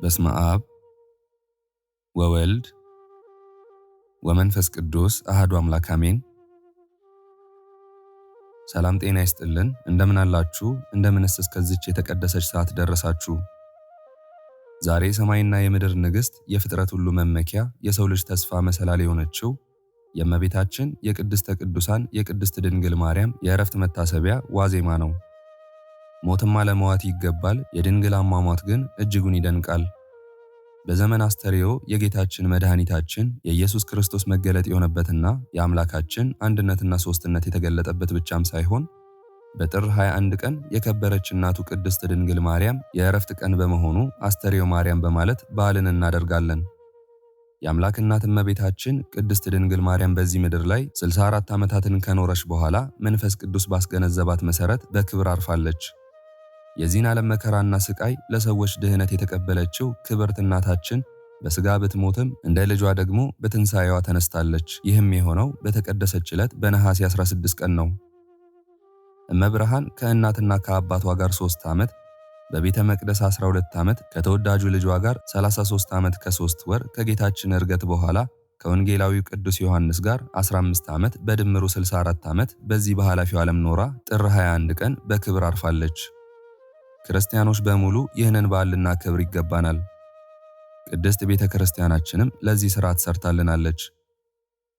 በስመ አብ ወወልድ ወመንፈስ ቅዱስ አሐዱ አምላክ አሜን። ሰላም ጤና ይስጥልን። እንደምን አላችሁ? እንደምንስ እስከዚች የተቀደሰች ሰዓት ደረሳችሁ? ዛሬ ሰማይና የምድር ንግሥት፣ የፍጥረት ሁሉ መመኪያ፣ የሰው ልጅ ተስፋ መሰላል የሆነችው የእመቤታችን የቅድስተ ቅዱሳን የቅድስት ድንግል ማርያም የዕረፍት መታሰቢያ ዋዜማ ነው። ሞትማ ለመዋት ይገባል፣ የድንግል አሟሟት ግን እጅጉን ይደንቃል። በዘመን አስተርእዮ የጌታችን መድኃኒታችን የኢየሱስ ክርስቶስ መገለጥ የሆነበትና የአምላካችን አንድነትና ሦስትነት የተገለጠበት ብቻም ሳይሆን በጥር 21 ቀን የከበረች እናቱ ቅድስት ድንግል ማርያም የዕረፍት ቀን በመሆኑ አስተርእዮ ማርያም በማለት በዓልን እናደርጋለን። የአምላክ እናት እመቤታችን ቅድስት ድንግል ማርያም በዚህ ምድር ላይ 64 ዓመታትን ከኖረች በኋላ መንፈስ ቅዱስ ባስገነዘባት መሠረት በክብር አርፋለች። የዚህን ዓለም መከራና ስቃይ ለሰዎች ድህነት የተቀበለችው ክብርት እናታችን በሥጋ ብትሞትም እንደ ልጇ ደግሞ በትንሣኤዋ ተነስታለች። ይህም የሆነው በተቀደሰች ዕለት በነሐሴ 16 ቀን ነው። እመብርሃን ከእናትና ከአባቷ ጋር 3 ዓመት፣ በቤተ መቅደስ 12 ዓመት፣ ከተወዳጁ ልጇ ጋር 33 ዓመት ከ3 ወር፣ ከጌታችን ዕርገት በኋላ ከወንጌላዊው ቅዱስ ዮሐንስ ጋር 15 ዓመት፣ በድምሩ 64 ዓመት በዚህ በኃላፊው ዓለም ኖራ ጥር 21 ቀን በክብር አርፋለች። ክርስቲያኖች በሙሉ ይህንን በዓል ልናከብር ይገባናል። ቅድስት ቤተ ክርስቲያናችንም ለዚህ ሥርዓት ሰርታልናለች።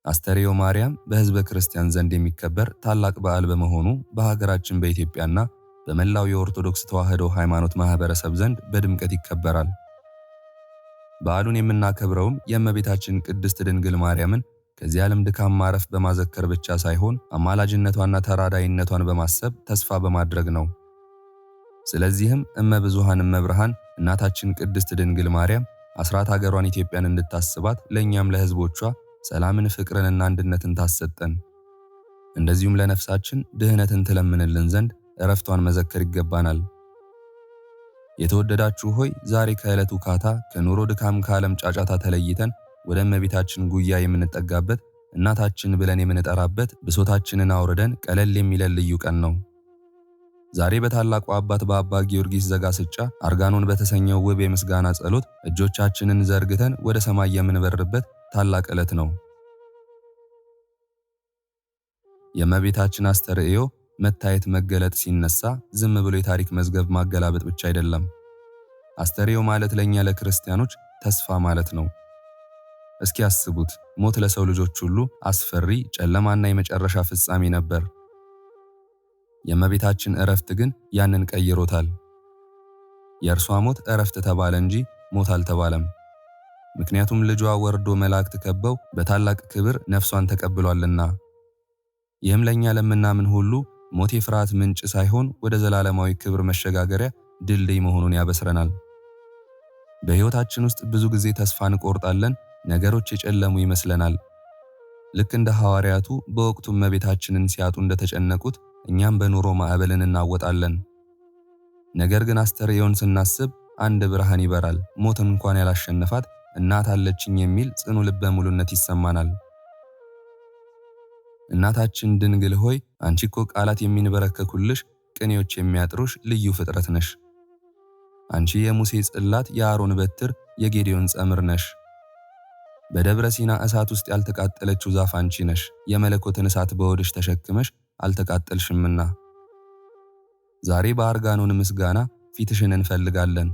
አስተርእዮ ማርያም በሕዝበ ክርስቲያን ዘንድ የሚከበር ታላቅ በዓል በመሆኑ በሀገራችን በኢትዮጵያና በመላው የኦርቶዶክስ ተዋሕዶ ሃይማኖት ማኅበረሰብ ዘንድ በድምቀት ይከበራል። በዓሉን የምናከብረውም የእመቤታችን ቅድስት ድንግል ማርያምን ከዚህ ዓለም ድካም ማረፍ በማዘከር ብቻ ሳይሆን አማላጅነቷና ተራዳይነቷን በማሰብ ተስፋ በማድረግ ነው። ስለዚህም እመብዙኃን እመብርሃን እናታችን ቅድስት ድንግል ማርያም አስራት ሀገሯን ኢትዮጵያን እንድታስባት ለእኛም ለሕዝቦቿ ሰላምን፣ ፍቅርንና አንድነትን ታሰጠን። እንደዚሁም ለነፍሳችን ድህነትን ትለምንልን ዘንድ ዕረፍቷን መዘከር ይገባናል። የተወደዳችሁ ሆይ ዛሬ ከዕለቱ ካታ ከኑሮ ድካም ከዓለም ጫጫታ ተለይተን ወደ እመቤታችን ጉያ የምንጠጋበት እናታችን ብለን የምንጠራበት ብሶታችንን አውርደን ቀለል የሚለን ልዩ ቀን ነው። ዛሬ በታላቁ አባት በአባ ጊዮርጊስ ዘጋስጫ አርጋኖን በተሰኘው ውብ የምስጋና ጸሎት እጆቻችንን ዘርግተን ወደ ሰማይ የምንበርበት ታላቅ ዕለት ነው። የእመቤታችን አስተርእዮ መታየት መገለጥ ሲነሳ ዝም ብሎ የታሪክ መዝገብ ማገላበጥ ብቻ አይደለም። አስተርእዮ ማለት ለእኛ ለክርስቲያኖች ተስፋ ማለት ነው። እስኪ አስቡት፣ ሞት ለሰው ልጆች ሁሉ አስፈሪ ጨለማና የመጨረሻ ፍጻሜ ነበር። የእመቤታችን ዕረፍት ግን ያንን ቀይሮታል። የእርሷ ሞት ዕረፍት ተባለ እንጂ ሞት አልተባለም። ምክንያቱም ልጇ ወርዶ መላእክት ከበው በታላቅ ክብር ነፍሷን ተቀብሏልና። ይህም ለእኛ ለምናምን ሁሉ ሞት የፍርሃት ምንጭ ሳይሆን ወደ ዘላለማዊ ክብር መሸጋገሪያ ድልድይ መሆኑን ያበስረናል። በሕይወታችን ውስጥ ብዙ ጊዜ ተስፋ እንቆርጣለን፣ ነገሮች የጨለሙ ይመስለናል። ልክ እንደ ሐዋርያቱ በወቅቱ እመቤታችንን ሲያጡ እንደተጨነቁት እኛም በኑሮ ማዕበልን እናወጣለን። ነገር ግን አስተርእዮን ስናስብ አንድ ብርሃን ይበራል። ሞትን እንኳን ያላሸነፋት እናት አለችኝ የሚል ጽኑ ልበ ሙሉነት ይሰማናል። እናታችን ድንግል ሆይ አንቺ እኮ ቃላት የሚንበረከኩልሽ፣ ቅኔዎች የሚያጥሩሽ ልዩ ፍጥረት ነሽ። አንቺ የሙሴ ጽላት፣ የአሮን በትር፣ የጌዴዎን ጸምር ነሽ። በደብረ ሲና እሳት ውስጥ ያልተቃጠለችው ዛፍ አንቺ ነሽ። የመለኮትን እሳት በሆድሽ ተሸክመሽ አልተቃጠልሽምና ዛሬ በአርጋኖን ምስጋና ፊትሽን እንፈልጋለን።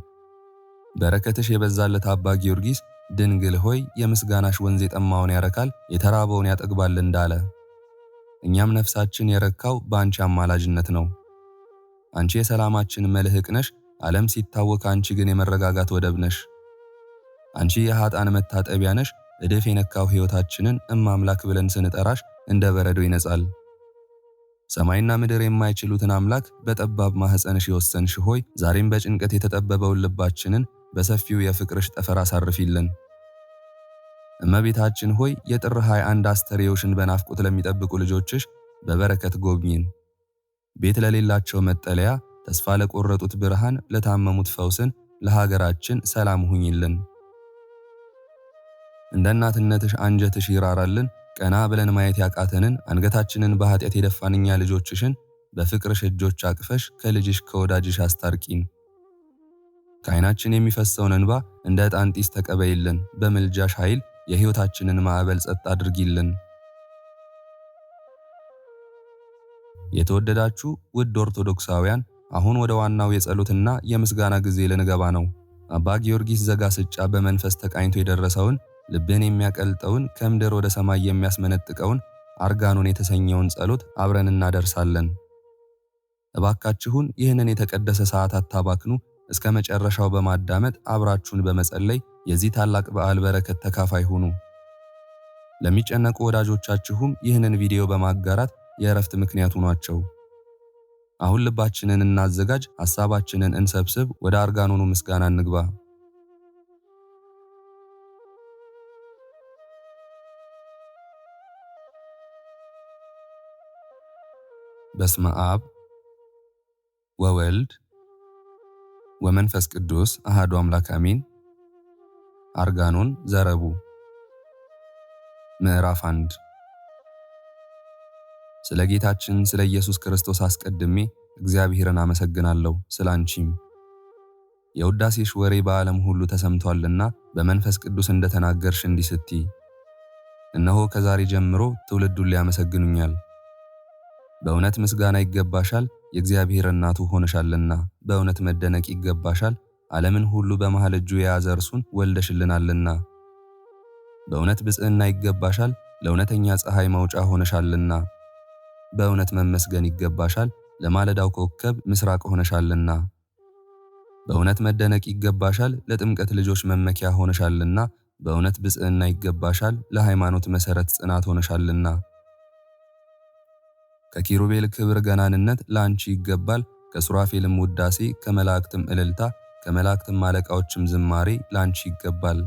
በረከትሽ የበዛለት አባ ጊዮርጊስ ድንግል ሆይ የምስጋናሽ ወንዝ የጠማውን ያረካል፣ የተራበውን ያጠግባል እንዳለ እኛም ነፍሳችን የረካው በአንቺ አማላጅነት ነው። አንቺ የሰላማችን መልህቅ ነሽ። ዓለም ሲታወክ አንቺ ግን የመረጋጋት ወደብ ነሽ። አንቺ የኃጥአን መታጠቢያ ነሽ። እድፍ የነካው ሕይወታችንን እማምላክ ብለን ስንጠራሽ እንደ በረዶ ይነጻል። ሰማይና ምድር የማይችሉትን አምላክ በጠባብ ማኅፀንሽ የወሰንሽ ሆይ ዛሬም በጭንቀት የተጠበበውን ልባችንን በሰፊው የፍቅርሽ ጠፈር አሳርፊልን። እመቤታችን ሆይ የጥር 21 አስተርእዮሽን በናፍቆት ለሚጠብቁ ልጆችሽ በበረከት ጎብኚን። ቤት ለሌላቸው መጠለያ፣ ተስፋ ለቆረጡት ብርሃን፣ ለታመሙት ፈውስን፣ ለሀገራችን ሰላም ሁኚልን። እንደ እናትነትሽ አንጀትሽ ይራራልን። ቀና ብለን ማየት ያቃተንን አንገታችንን በኃጢአት የደፋን እኛ ልጆችሽን በፍቅርሽ እጆች አቅፈሽ ከልጅሽ ከወዳጅሽ አስታርቂን። ከዓይናችን የሚፈሰውን እንባ እንደ ዕጣን ጢስ ተቀበይልን። በምልጃሽ ኃይል የሕይወታችንን ማዕበል ጸጥ አድርጊልን። የተወደዳችሁ ውድ ኦርቶዶክሳውያን፣ አሁን ወደ ዋናው የጸሎትና የምስጋና ጊዜ ልንገባ ነው። አባ ጊዮርጊስ ዘጋስጫ በመንፈስ ተቃኝቶ የደረሰውን ልብን የሚያቀልጠውን ከምድር ወደ ሰማይ የሚያስመነጥቀውን አርጋኖን የተሰኘውን ጸሎት አብረን እናደርሳለን። እባካችሁን ይህንን የተቀደሰ ሰዓት አታባክኑ። እስከ መጨረሻው በማዳመጥ አብራችሁን በመጸለይ የዚህ ታላቅ በዓል በረከት ተካፋይ ሁኑ። ለሚጨነቁ ወዳጆቻችሁም ይህንን ቪዲዮ በማጋራት የእረፍት ምክንያት ሁኗቸው። አሁን ልባችንን እናዘጋጅ፣ ሐሳባችንን እንሰብስብ፣ ወደ አርጋኖኑ ምስጋና እንግባ። በስመ አብ ወወልድ ወመንፈስ ቅዱስ አሐዱ አምላክ አሜን። አርጋኖን ዘረቡ። ምዕራፍ 1 ስለ ጌታችን ስለ ኢየሱስ ክርስቶስ አስቀድሜ እግዚአብሔርን አመሰግናለሁ። ስላንቺም የውዳሴሽ ወሬ በዓለም ሁሉ ተሰምቷልና በመንፈስ ቅዱስ እንደተናገርሽ እንዲህ ስትይ፣ እነሆ ከዛሬ ጀምሮ ትውልድ ሁሉ ያመሰግኑኛል። በእውነት ምስጋና ይገባሻል፣ የእግዚአብሔር እናቱ ሆነሻልና። በእውነት መደነቅ ይገባሻል፣ ዓለምን ሁሉ በመሃል እጁ የያዘ እርሱን ወልደሽልናልና። በእውነት ብጽዕና ይገባሻል፣ ለእውነተኛ ፀሐይ መውጫ ሆነሻልና። በእውነት መመስገን ይገባሻል፣ ለማለዳው ኮከብ ምስራቅ ሆነሻልና። በእውነት መደነቅ ይገባሻል፣ ለጥምቀት ልጆች መመኪያ ሆነሻልና። በእውነት ብጽዕና ይገባሻል፣ ለሃይማኖት መሠረት ጽናት ሆነሻልና። ከኪሩቤል ክብር ገናንነት ለአንቺ ይገባል፣ ከሱራፌልም ውዳሴ፣ ከመላእክትም እልልታ፣ ከመላእክትም አለቃዎችም ዝማሬ ለአንቺ ይገባል።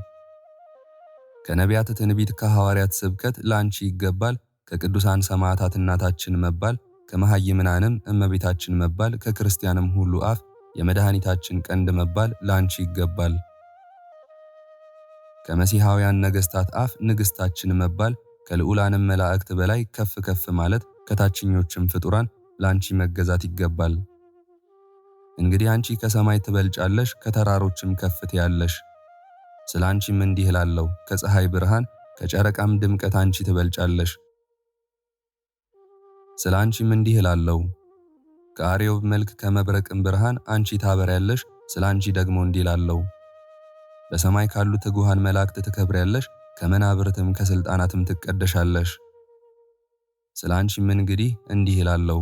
ከነቢያት ትንቢት፣ ከሐዋርያት ስብከት ለአንቺ ይገባል። ከቅዱሳን ሰማዕታት እናታችን መባል፣ ከመሃይምናንም እመቤታችን መባል፣ ከክርስቲያንም ሁሉ አፍ የመድኃኒታችን ቀንድ መባል ለአንቺ ይገባል። ከመሲሐውያን ነገሥታት አፍ ንግሥታችን መባል፣ ከልዑላንም መላእክት በላይ ከፍ ከፍ ማለት፣ ከታችኞችም ፍጡራን ለአንቺ መገዛት ይገባል። እንግዲህ አንቺ ከሰማይ ትበልጫለሽ፣ ከተራሮችም ከፍ ትያለሽ። ስለ አንቺም እንዲህ እላለሁ፣ ከፀሐይ ብርሃን ከጨረቃም ድምቀት አንቺ ትበልጫለሽ። ስለ አንቺም እንዲህ እላለሁ፣ ከአርዮብ መልክ ከመብረቅም ብርሃን አንቺ ታበሪያለሽ። ስለ አንቺ ደግሞ እንዲህ እላለሁ፣ በሰማይ ካሉ ትጉሃን መላእክት ትከብሪያለሽ፣ ከመናብርትም ከሥልጣናትም ትቀደሻለሽ። ስለ አንቺም እንግዲህ እንዲህ እላለሁ፣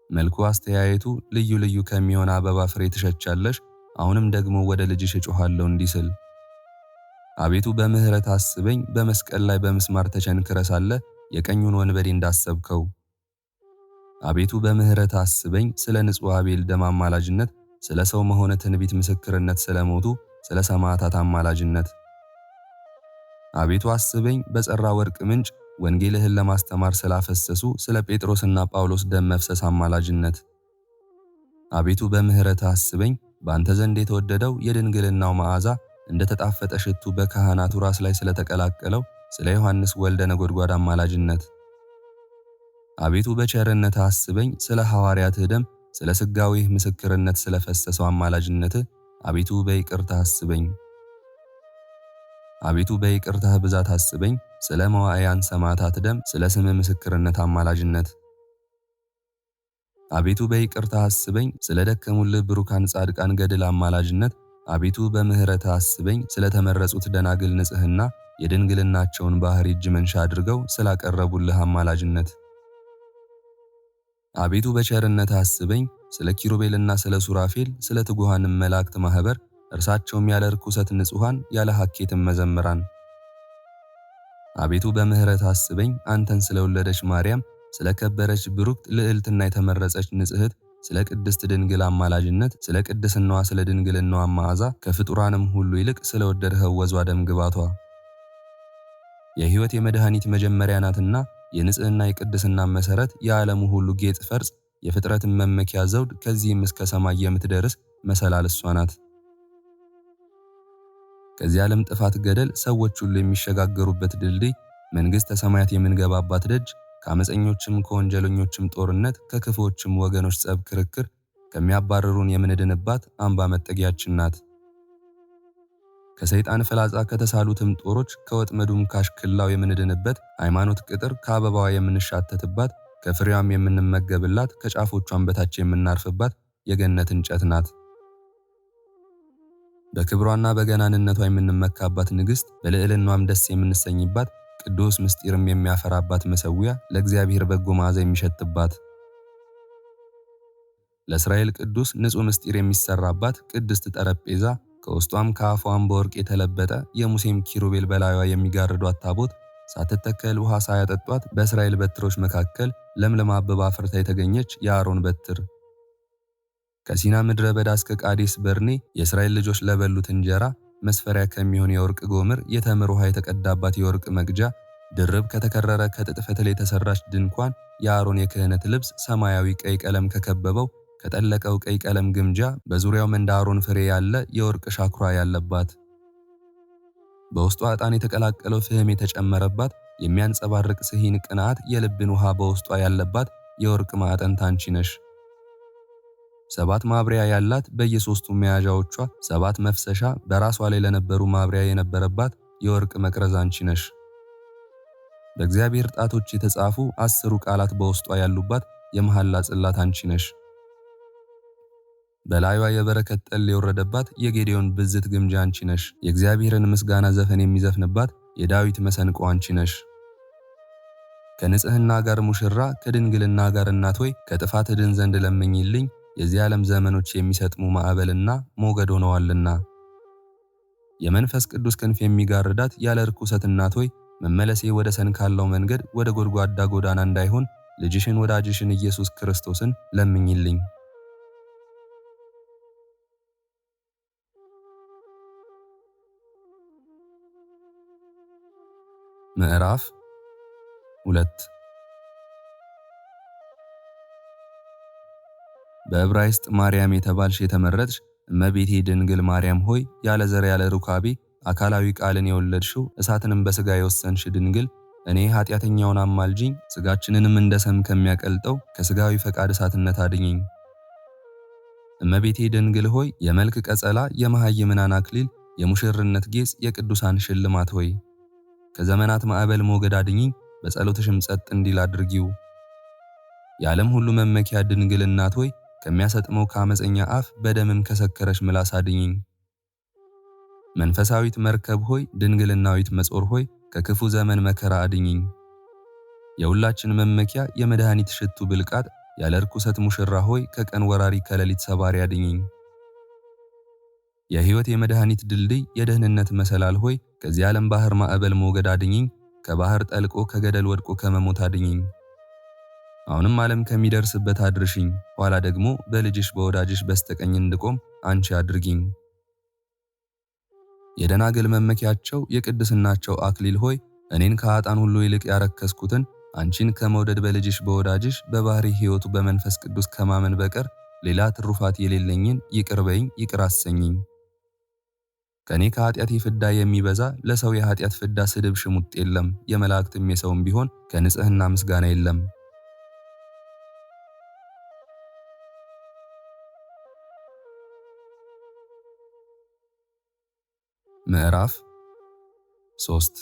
መልኩ አስተያየቱ ልዩ ልዩ ከሚሆን አበባ ፍሬ ትሸቻለሽ። አሁንም ደግሞ ወደ ልጅሽ እጮኻለሁ እንዲህ ስል፣ አቤቱ በምሕረት አስበኝ። በመስቀል ላይ በምስማር ተቸንክረ ሳለ የቀኙን ወንበዴ እንዳሰብከው። አቤቱ በምሕረት አስበኝ። ስለ ንጹሕ አቤል ደም አማላጅነት፣ ስለ ሰው መሆነ ትንቢት ምስክርነት፣ ስለ ሞቱ ስለ ሰማዕታት አማላጅነት። አቤቱ አስበኝ። በጸራ ወርቅ ምንጭ ወንጌልህን ለማስተማር ስላፈሰሱ ስለ ጴጥሮስና ጳውሎስ ደም መፍሰስ አማላጅነት። አቤቱ በምሕረት አስበኝ። በአንተ ዘንድ የተወደደው የድንግልናው መዓዛ እንደ ተጣፈጠ ሽቱ በካህናቱ ራስ ላይ ስለተቀላቀለው ስለ ዮሐንስ ወልደ ነጎድጓድ አማላጅነት። አቤቱ በቸርነት አስበኝ። ስለ ሐዋርያትህ ደም ስለ ሥጋዊህ ምስክርነት ስለፈሰሰው አማላጅነትህ አቤቱ በይቅርታ አስበኝ። አቤቱ በይቅርታህ ብዛት አስበኝ። ስለ መዋዕያን ሰማዕታት ደም ስለ ስምህ ምስክርነት አማላጅነት። አቤቱ በይቅርታህ አስበኝ። ስለ ደከሙልህ ብሩካን ጻድቃን ገድል አማላጅነት። አቤቱ በምሕረትህ አስበኝ። ስለ ተመረጹት ደናግል ንጽሕና የድንግልናቸውን ባሕሪ እጅ መንሻ አድርገው ስላቀረቡልህ አማላጅነት። አቤቱ በቸርነትህ አስበኝ። ስለ ኪሩቤልና ስለ ሱራፌል ስለ ትጉሃንም መላእክት ማኅበር እርሳቸውም ያለ ርኩሰት ንጹሐን ያለ ሐኬትም መዘምራን። አቤቱ በምሕረት አስበኝ። አንተን ስለወለደች ማርያም ስለ ከበረች ብሩክት ልዕልትና የተመረጸች ንጽሕት ስለ ቅድስት ድንግል አማላጅነት ስለ ቅድስናዋ ስለ ድንግልናዋ መዓዛ ከፍጡራንም ሁሉ ይልቅ ስለ ወደድኸው ወዟ ደም ግባቷ የሕይወት የመድኃኒት መጀመሪያ ናትና የንጽሕና የቅድስና መሠረት የዓለሙ ሁሉ ጌጥ ፈርጽ የፍጥረትን መመኪያ ዘውድ ከዚህም እስከ ሰማይ የምትደርስ መሰላል እሷ ናት። ከዚህ ዓለም ጥፋት ገደል ሰዎች ሁሉ የሚሸጋገሩበት ድልድይ መንግሥተ ሰማያት የምንገባባት ደጅ ከአመፀኞችም ከወንጀለኞችም ጦርነት ከክፉዎችም ወገኖች ጸብ ክርክር ከሚያባርሩን የምንድንባት አምባ መጠጊያችን ናት። ከሰይጣን ፍላጻ ከተሳሉትም ጦሮች ከወጥመዱም ካሽክላው የምንድንበት ሃይማኖት ቅጥር ከአበባዋ የምንሻተትባት ከፍሬዋም የምንመገብላት ከጫፎቿም በታች የምናርፍባት የገነት እንጨት ናት። በክብሯና በገናንነቷ የምንመካባት ንግሥት በልዕልናዋም ደስ የምንሰኝባት ቅዱስ ምስጢርም የሚያፈራባት መሠዊያ ለእግዚአብሔር በጎ መዓዛ የሚሸትባት ለእስራኤል ቅዱስ ንጹሕ ምስጢር የሚሰራባት ቅድስት ጠረጴዛ ከውስጧም ከአፏም በወርቅ የተለበጠ የሙሴም ኪሩቤል በላዩዋ የሚጋርዷት ታቦት ሳትተከል ውሃ ሳያጠጧት በእስራኤል በትሮች መካከል ለምለም አበባ አፍርታ የተገኘች የአሮን በትር ከሲና ምድረ በዳ እስከ ቃዴስ በርኔ የእስራኤል ልጆች ለበሉት እንጀራ መስፈሪያ ከሚሆን የወርቅ ጎምር የተምር ውሃ የተቀዳባት የወርቅ መቅጃ ድርብ ከተከረረ ከጥጥ ፈትል የተሰራች ድንኳን የአሮን የክህነት ልብስ ሰማያዊ ቀይ ቀለም ከከበበው ከጠለቀው ቀይ ቀለም ግምጃ በዙሪያውም እንደ አሮን ፍሬ ያለ የወርቅ ሻኩራ ያለባት በውስጧ ዕጣን የተቀላቀለው ፍህም የተጨመረባት የሚያንጸባርቅ ስሂን ቅንዓት የልብን ውሃ በውስጧ ያለባት የወርቅ ማዕጠንት አንቺ ነሽ። 7 ማብሪያ ያላት በየሶስቱ መያዣዎቿ 7 መፍሰሻ በራሷ ላይ ለነበሩ ማብሪያ የነበረባት የወርቅ መቅረዝ አንቺ ነሽ። በእግዚአብሔር ጣቶች የተጻፉ 10 ቃላት በውስጧ ያሉባት የመሐላ ጽላት አንቺ ነሽ። በላዩዋ የበረከት ጠል የወረደባት የጌዴዮን ብዝት ግምጃ አንቺ ነሽ። የእግዚአብሔርን ምስጋና ዘፈን የሚዘፍንባት የዳዊት መሰንቆ አንቺ ነሽ። ከንጽህና ጋር ሙሽራ ከድንግልና ጋር እናት ሆይ ከጥፋት ድን ዘንድ ለምኝልኝ የዚህ ዓለም ዘመኖች የሚሰጥሙ ማዕበልና ሞገድ ሆነዋልና። የመንፈስ ቅዱስ ክንፍ የሚጋርዳት ያለ ርኩሰት እናት ሆይ መመለሴ ወደ ሰንካላው መንገድ ወደ ጎድጓዳ ጎዳና እንዳይሆን ልጅሽን ወዳጅሽን ኢየሱስ ክርስቶስን ለምኝልኝ። ምዕራፍ 2 በዕብራይስጥ ማርያም የተባልሽ የተመረጥሽ እመቤቴ ድንግል ማርያም ሆይ ያለ ዘር ያለ ሩካቤ አካላዊ ቃልን የወለድሽው እሳትንም በሥጋ የወሰንሽ ድንግል እኔ ኃጢአተኛውን አማልጅኝ ሥጋችንንም እንደ ሰም ከሚያቀልጠው ከሥጋዊ ፈቃድ እሳትነት አድኝኝ። እመቤቴ ድንግል ሆይ የመልክ ቀጸላ የመሃይምናን አክሊል የሙሽርነት ጌጽ የቅዱሳን ሽልማት ሆይ ከዘመናት ማዕበል ሞገድ አድኝኝ በጸሎትሽም ጸጥ እንዲል አድርጊው። የዓለም ሁሉ መመኪያ ድንግል እናት ሆይ ከሚያሰጥመው ከአመፀኛ አፍ በደምም ከሰከረሽ ምላስ አድኝኝ። መንፈሳዊት መርከብ ሆይ ድንግልናዊት መጾር ሆይ ከክፉ ዘመን መከራ አድኝኝ። የሁላችን መመኪያ የመድኃኒት ሽቱ ብልቃጥ ያለ ርኩሰት ሙሽራ ሆይ ከቀን ወራሪ ከሌሊት ሰባሪ አድኝኝ። የሕይወት የመድኃኒት ድልድይ የደህንነት መሰላል ሆይ ከዚህ ዓለም ባህር ማዕበል ሞገድ አድኝኝ። ከባህር ጠልቆ ከገደል ወድቆ ከመሞት አድኝኝ። አሁንም ዓለም ከሚደርስበት አድርሽኝ፣ ኋላ ደግሞ በልጅሽ በወዳጅሽ በስተቀኝ እንድቆም አንቺ አድርጊኝ። የደናግል መመኪያቸው የቅድስናቸው አክሊል ሆይ እኔን ከኃጥአን ሁሉ ይልቅ ያረከስኩትን አንቺን ከመውደድ በልጅሽ በወዳጅሽ በባህሪ ሕይወቱ በመንፈስ ቅዱስ ከማመን በቀር ሌላ ትሩፋት የሌለኝን ይቅር በይኝ፣ ይቅር አሰኝኝ። ከኔ ከኃጢአት ፍዳ የሚበዛ ለሰው የኃጢአት ፍዳ ስድብ ሽሙጥ የለም፣ የመላእክትም የሰውም ቢሆን ከንጽህና ምስጋና የለም። ምዕራፍ 3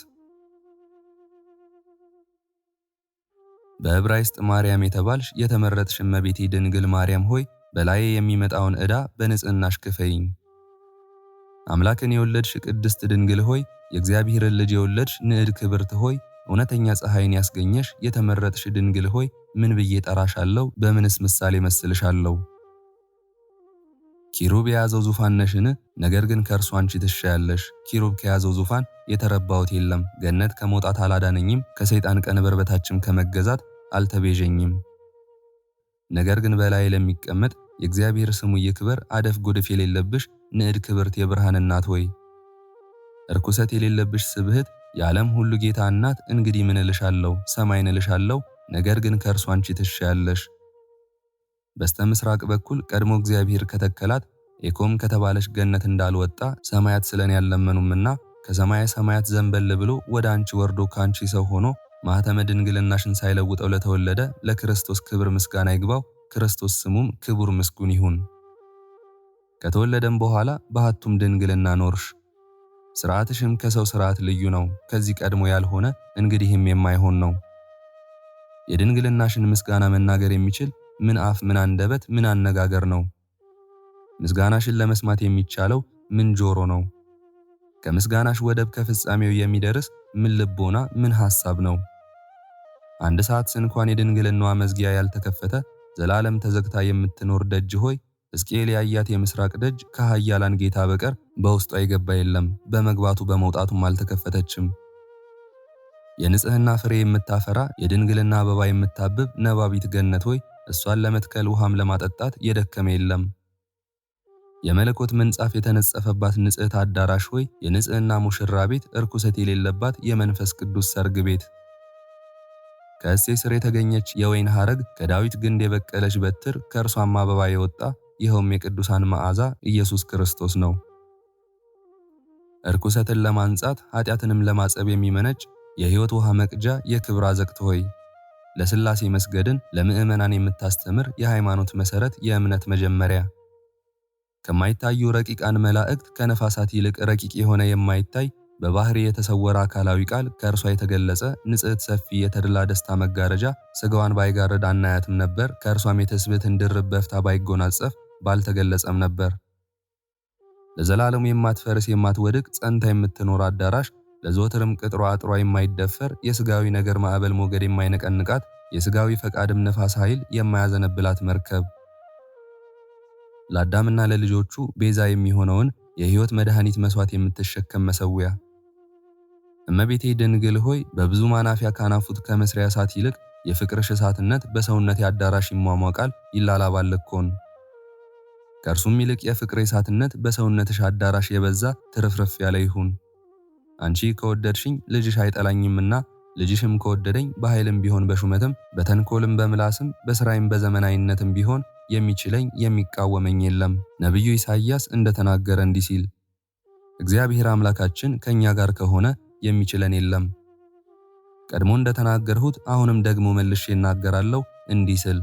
በዕብራይስጥ ማርያም የተባልሽ የተመረጥሽ እመቤቴ ድንግል ማርያም ሆይ በላዬ የሚመጣውን ዕዳ በንጽህናሽ ክፈይኝ። አምላክን የወለድሽ ቅድስት ድንግል ሆይ የእግዚአብሔርን ልጅ የወለድሽ ንዕድ ክብርት ሆይ እውነተኛ ፀሐይን ያስገኘሽ የተመረጥሽ ድንግል ሆይ ምን ብዬ ጠራሻለሁ? በምንስ ምሳሌ መስልሻለሁ? ኪሩብ የያዘው ዙፋን ነሽን? ነገር ግን ከእርሱ አንቺ ትሻያለሽ። ኪሩብ ከያዘው ዙፋን የተረባሁት የለም። ገነት ከመውጣት አላዳነኝም፣ ከሰይጣን ቀንበር በታችም ከመገዛት አልተቤዠኝም። ነገር ግን በላይ ለሚቀመጥ የእግዚአብሔር ስሙ ይክበር። አደፍ ጎደፍ የሌለብሽ ንዕድ ክብርት የብርሃን እናት ሆይ እርኩሰት የሌለብሽ ስብህት የዓለም ሁሉ ጌታ እናት እንግዲህ ምን እልሻለሁ? ሰማይን እልሻለሁ፣ ነገር ግን ከእርሱ አንቺ ትሻያለሽ። በስተ ምስራቅ በኩል ቀድሞ እግዚአብሔር ከተከላት ኤኮም ከተባለሽ ገነት እንዳልወጣ ሰማያት ስለኔ ያለመኑምና ከሰማየ ሰማያት ዘንበል ብሎ ወደ አንቺ ወርዶ ካንቺ ሰው ሆኖ ማኅተመ ድንግልናሽን ሳይለውጠው ለተወለደ ለክርስቶስ ክብር ምስጋና ይግባው ክርስቶስ ስሙም ክቡር ምስጉን ይሁን። ከተወለደም በኋላ በሐቱም ድንግልና ኖርሽ። ሥርዓትሽም ከሰው ሥርዓት ልዩ ነው፣ ከዚህ ቀድሞ ያልሆነ እንግዲህም የማይሆን ነው። የድንግልናሽን ምስጋና መናገር የሚችል ምን አፍ፣ ምን አንደበት፣ ምን አነጋገር ነው? ምስጋናሽን ለመስማት የሚቻለው ምን ጆሮ ነው? ከምስጋናሽ ወደብ ከፍጻሜው የሚደርስ ምን ልቦና፣ ምን ሐሳብ ነው? አንድ ሰዓት እንኳን የድንግልናዋ መዝጊያ ያልተከፈተ ዘላለም ተዘግታ የምትኖር ደጅ ሆይ ሕዝቅኤል ያያት የምስራቅ ደጅ ከኃያላን ጌታ በቀር በውስጧ የገባ የለም፣ በመግባቱ በመውጣቱም አልተከፈተችም። የንጽህና ፍሬ የምታፈራ የድንግልና አበባ የምታብብ ነባቢት ገነት ሆይ እሷን ለመትከል ውሃም ለማጠጣት የደከመ የለም። የመለኮት ምንጻፍ የተነጸፈባት ንጽሕት አዳራሽ ሆይ የንጽህና ሙሽራ ቤት፣ እርኩሰት የሌለባት የመንፈስ ቅዱስ ሰርግ ቤት። ከእሴይ ስር የተገኘች የወይን ሐረግ፣ ከዳዊት ግንድ የበቀለች በትር፣ ከእርሷም አበባ የወጣ ይኸውም የቅዱሳን መዓዛ ኢየሱስ ክርስቶስ ነው። እርኩሰትን ለማንጻት ኃጢአትንም ለማጸብ የሚመነጭ የሕይወት ውሃ መቅጃ የክብር አዘቅት ሆይ ለሥላሴ መስገድን ለምእመናን የምታስተምር የሃይማኖት መሠረት የእምነት መጀመሪያ። ከማይታዩ ረቂቃን መላእክት ከነፋሳት ይልቅ ረቂቅ የሆነ የማይታይ በባህሪ የተሰወረ አካላዊ ቃል ከእርሷ የተገለጸ ንጽሕት ሰፊ የተድላ ደስታ መጋረጃ ሥጋዋን ባይጋርድ አናያትም ነበር። ከእርሷም የትስብእትን ድርብ በፍታ ባይጎናጸፍ ባልተገለጸም ነበር። ለዘላለሙ የማትፈርስ የማትወድቅ ጸንታ የምትኖር አዳራሽ፣ ለዘወትርም ቅጥሯ አጥሯ የማይደፈር የሥጋዊ ነገር ማዕበል ሞገድ የማይነቀንቃት የሥጋዊ ፈቃድም ነፋስ ኃይል የማያዘነብላት መርከብ፣ ለአዳምና ለልጆቹ ቤዛ የሚሆነውን የሕይወት መድኃኒት መሥዋዕት የምትሸከም መሠዊያ። እመቤቴ ድንግል ሆይ በብዙ ማናፊያ ካናፉት ከመስሪያ እሳት ይልቅ የፍቅርሽ እሳትነት በሰውነቴ አዳራሽ ይሟሟቃል ይላላባል እኮን። ከእርሱም ይልቅ የፍቅር እሳትነት በሰውነትሽ አዳራሽ የበዛ ትርፍርፍ ያለ ይሁን። አንቺ ከወደድሽኝ ልጅሽ አይጠላኝምና ልጅሽም ከወደደኝ በኃይልም ቢሆን በሹመትም በተንኮልም በምላስም በሥራይም በዘመናዊነትም ቢሆን የሚችለኝ የሚቃወመኝ የለም። ነቢዩ ኢሳይያስ እንደተናገረ እንዲህ ሲል እግዚአብሔር አምላካችን ከእኛ ጋር ከሆነ የሚችለን የለም። ቀድሞ እንደተናገርሁት አሁንም ደግሞ መልሼ እናገራለሁ እንዲህ ስል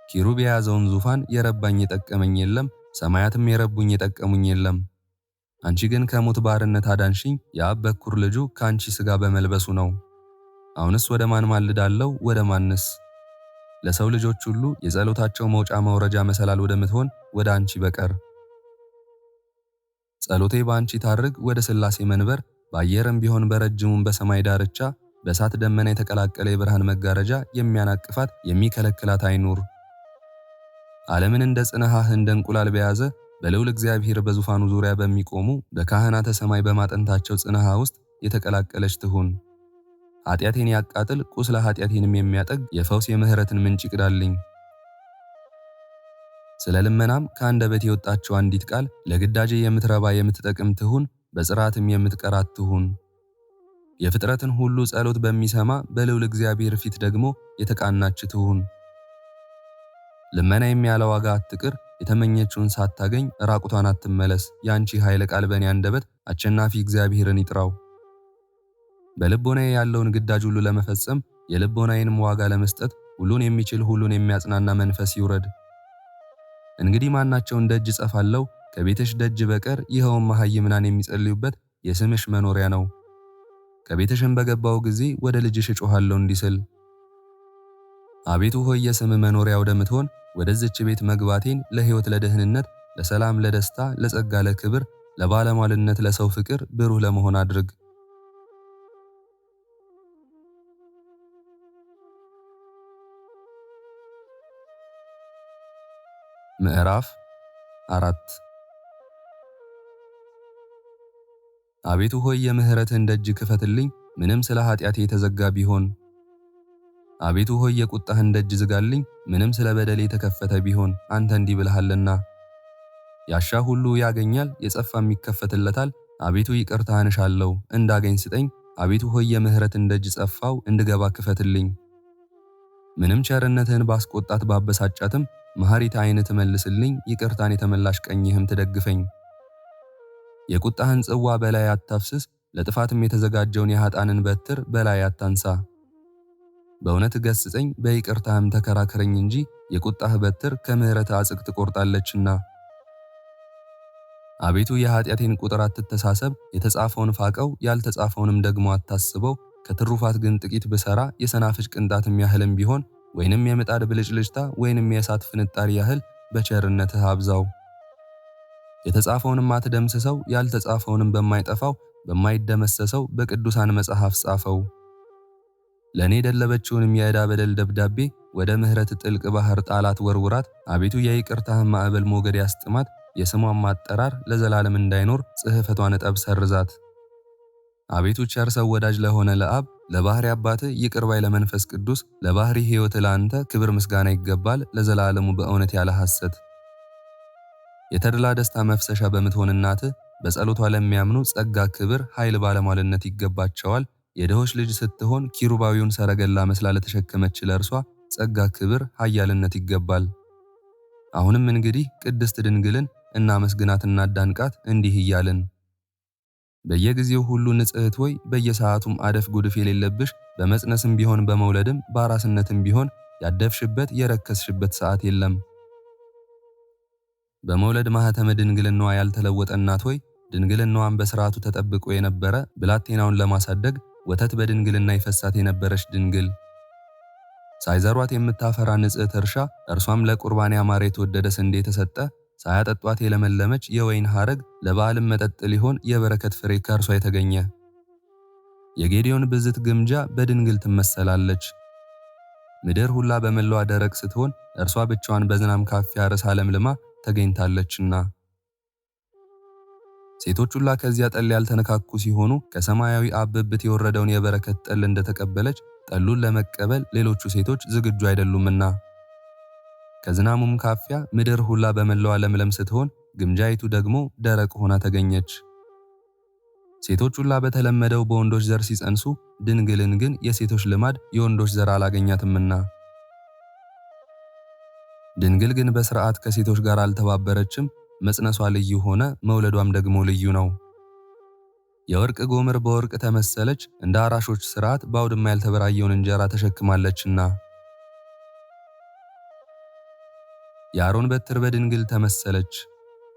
ኪሩብ የያዘውን ዙፋን የረባኝ የጠቀመኝ የለም፣ ሰማያትም የረቡኝ የጠቀሙኝ የለም። አንቺ ግን ከሞት ባርነት አዳንሽኝ፣ የአብ በኩር ልጁ ከአንቺ ሥጋ በመልበሱ ነው። አሁንስ ወደ ማን ማልዳለሁ? ወደ ማንስ? ለሰው ልጆች ሁሉ የጸሎታቸው መውጫ መውረጃ መሰላል ወደምትሆን ወደ አንቺ በቀር። ጸሎቴ በአንቺ ታርግ ወደ ሥላሴ መንበር፣ በአየርም ቢሆን በረጅሙም በሰማይ ዳርቻ በእሳት ደመና የተቀላቀለ የብርሃን መጋረጃ የሚያናቅፋት የሚከለክላት አይኑር። ዓለምን እንደ ጽንሐህ እንደ እንቁላል በያዘ በልዑል እግዚአብሔር በዙፋኑ ዙሪያ በሚቆሙ በካህናተ ሰማይ በማጠንታቸው ጽንሐ ውስጥ የተቀላቀለች ትሁን። ኃጢአቴን ያቃጥል ቁስለ ኃጢአቴንም የሚያጠግ የፈውስ የምህረትን ምንጭ ይቅዳልኝ። ስለ ልመናም ከአንደበቴ የወጣችው አንዲት ቃል ለግዳጄ የምትረባ የምትጠቅም ትሁን፣ በጽራትም የምትቀራት ትሁን። የፍጥረትን ሁሉ ጸሎት በሚሰማ በልዑል እግዚአብሔር ፊት ደግሞ የተቃናች ትሁን። ልመናዬም ያለ ዋጋ አትቅር፣ የተመኘችውን ሳታገኝ ራቁቷን አትመለስ። ያንቺ ኃይለ ቃል በእኔ አንደበት አሸናፊ እግዚአብሔርን ይጥራው። በልቦናዬ ያለውን ግዳጅ ሁሉ ለመፈጸም የልቦናዬንም ዋጋ ለመስጠት ሁሉን የሚችል ሁሉን የሚያጽናና መንፈስ ይውረድ። እንግዲህ ማናቸውን ደጅ እጸፋለሁ ከቤትሽ ደጅ በቀር? ይኸውም መሃይምናን የሚጸልዩበት የስምሽ መኖሪያ ነው። ከቤትሽም በገባው ጊዜ ወደ ልጅሽ እጮሃለሁ እንዲህ ስል አቤቱ ሆይ የስም መኖሪያ ወደምትሆን ወደዚች ቤት መግባቴን ለሕይወት፣ ለደህንነት፣ ለሰላም፣ ለደስታ፣ ለጸጋ፣ ለክብር፣ ለባለሟልነት፣ ለሰው ፍቅር ብሩህ ለመሆን አድርግ። ምዕራፍ 4 አቤቱ ሆይ የምህረትህን ደጅ ክፈትልኝ፣ ምንም ስለ ኃጢአቴ የተዘጋ ቢሆን። አቤቱ ሆይ የቁጣህን ደጅ ዝጋልኝ፣ ምንም ስለ በደሌ የተከፈተ ቢሆን። አንተ እንዲህ ብለሃልና ያሻ ሁሉ ያገኛል፣ የጸፋም ይከፈትለታል። አቤቱ ይቅርታህን እሻለሁ፣ እንዳገኝ ስጠኝ። አቤቱ ሆይ የምህረትን ደጅ ጸፋው፣ እንድገባ ክፈትልኝ። ምንም ቸርነትህን ባስቆጣት ባበሳጫትም መሐሪት ዓይን ትመልስልኝ፣ ይቅርታን የተመላሽ ቀኝህም ትደግፈኝ። የቁጣህን ጽዋ በላይ አታፍስስ፣ ለጥፋትም የተዘጋጀውን የኃጣንን በትር በላይ አታንሳ። በእውነት ገስጸኝ፣ በይቅርታህም ተከራከረኝ እንጂ የቁጣህ በትር ከምሕረት አጽቅ ትቆርጣለችና። አቤቱ የኃጢአቴን ቁጥር አትተሳሰብ፣ የተጻፈውን ፋቀው ያልተጻፈውንም ደግሞ አታስበው። ከትሩፋት ግን ጥቂት ብሰራ የሰናፍጭ ቅንጣትም ያህልም ቢሆን ወይንም የምጣድ ብልጭልጭታ ወይንም የእሳት ፍንጣሪ ያህል በቸርነትህ አብዛው። የተጻፈውንም አትደምስሰው፣ ያልተጻፈውንም በማይጠፋው በማይደመሰሰው በቅዱሳን መጽሐፍ ጻፈው። ለእኔ የደለበችውንም የዕዳ በደል ደብዳቤ ወደ ምሕረት ጥልቅ ባህር ጣላት ወርውራት። አቤቱ የይቅርታህን ማዕበል ሞገድ ያስጥማት፣ የስሟን ማጠራር ለዘላለም እንዳይኖር ጽሕፈቷን እጠብ ሰርዛት። አቤቱ ቸር ሰው ወዳጅ ለሆነ ለአብ ለባሕሪ አባትህ ይቅር ባይ ለመንፈስ ቅዱስ ለባሕሪ ሕይወት ለአንተ ክብር ምስጋና ይገባል ለዘላለሙ በእውነት ያለ ሐሰት። የተድላ ደስታ መፍሰሻ በምትሆን እናትህ በጸሎቷ ለሚያምኑ ጸጋ፣ ክብር፣ ኃይል፣ ባለሟልነት ይገባቸዋል። የድሆች ልጅ ስትሆን ኪሩባዊውን ሰረገላ መስላ ለተሸከመች ለእርሷ ጸጋ፣ ክብር፣ ኃያልነት ይገባል። አሁንም እንግዲህ ቅድስት ድንግልን እናመስግናት እናዳንቃት እንዲህ እያልን በየጊዜው ሁሉ ንጽሕት ሆይ በየሰዓቱም አደፍ ጉድፍ የሌለብሽ በመጽነስም ቢሆን በመውለድም በአራስነትም ቢሆን ያደፍሽበት የረከስሽበት ሰዓት የለም። በመውለድ ማኅተመ ድንግልናዋ ያልተለወጠ እናት ሆይ ድንግልናዋን በሥርዓቱ ተጠብቆ የነበረ ብላቴናውን ለማሳደግ ወተት በድንግልና ይፈሳት የነበረች ድንግል ሳይዘሯት የምታፈራ ንጽሕት እርሻ እርሷም ለቁርባን ያማረ የተወደደ ስንዴ የተሰጠ ሳያጠጧት የለመለመች የወይን ሐረግ ለበዓልም መጠጥ ሊሆን የበረከት ፍሬ ከእርሷ የተገኘ የጌዴዎን ብዝት ግምጃ በድንግል ትመሰላለች። ምድር ሁላ በመላዋ ደረቅ ስትሆን እርሷ ብቻዋን በዝናም ካፊያ ርሳ ለምልማ ተገኝታለችና። ሴቶች ሁላ ከዚያ ጠል ያልተነካኩ ሲሆኑ ከሰማያዊ አብ ብብት የወረደውን የበረከት ጠል እንደተቀበለች ጠሉን ለመቀበል ሌሎቹ ሴቶች ዝግጁ አይደሉምና። ከዝናሙም ካፊያ ምድር ሁላ በመላዋ ለምለም ስትሆን ግምጃይቱ ደግሞ ደረቅ ሆና ተገኘች። ሴቶች ሁላ በተለመደው በወንዶች ዘር ሲጸንሱ ድንግልን ግን የሴቶች ልማድ የወንዶች ዘር አላገኛትምና። ድንግል ግን በሥርዓት ከሴቶች ጋር አልተባበረችም። መጽነሷ ልዩ ሆነ፣ መውለዷም ደግሞ ልዩ ነው። የወርቅ ጎምር በወርቅ ተመሰለች፣ እንደ አራሾች ሥርዓት በአውድማ ያልተበራየውን እንጀራ ተሸክማለችና። የአሮን በትር በድንግል ተመሰለች፣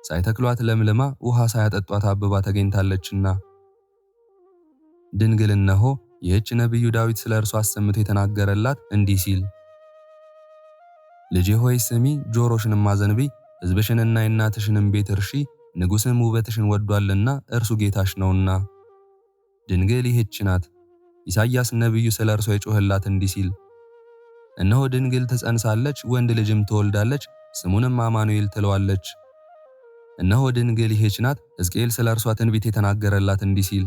ሳይተክሏት ለምልማ ውሃ ሳያጠጧት አብባ ተገኝታለችና። ድንግል እነሆ ይህች ነቢዩ ዳዊት ስለ እርሷ አሰምቶ የተናገረላት እንዲህ ሲል ልጄ ሆይ ስሚ፣ ጆሮሽንም አዘንቢ፣ ሕዝብሽንና የእናትሽንም ቤት እርሺ፣ ንጉሥም ውበትሽን ወዷልና እርሱ ጌታሽ ነውና። ድንግል ይህች ናት። ኢሳይያስ ነቢዩ ስለ እርሷ የጮህላት እንዲህ ሲል እነሆ ድንግል ትጸንሳለች፣ ወንድ ልጅም ትወልዳለች፣ ስሙንም አማኑኤል ትለዋለች። እነሆ ድንግል ይህች ናት። ሕዝቅኤል ስለ እርሷ ትንቢት የተናገረላት እንዲህ ሲል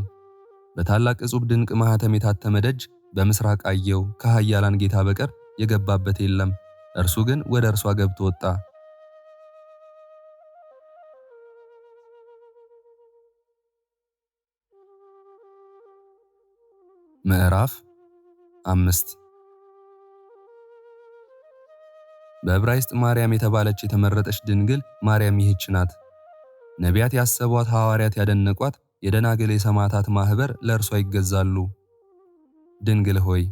በታላቅ ዕጹብ ድንቅ ማኅተም የታተመ ደጅ በምሥራቅ አየሁ፣ ከኃያላን ጌታ በቀር የገባበት የለም፣ እርሱ ግን ወደ እርሷ ገብቶ ወጣ። ምዕራፍ 5 በዕብራይስጥ ማርያም የተባለች የተመረጠች ድንግል ማርያም ይህች ናት። ነቢያት ያሰቧት፣ ሐዋርያት ያደነቋት፣ የደናግል የሰማዕታት ማኅበር ለእርሷ ይገዛሉ። ድንግል ሆይ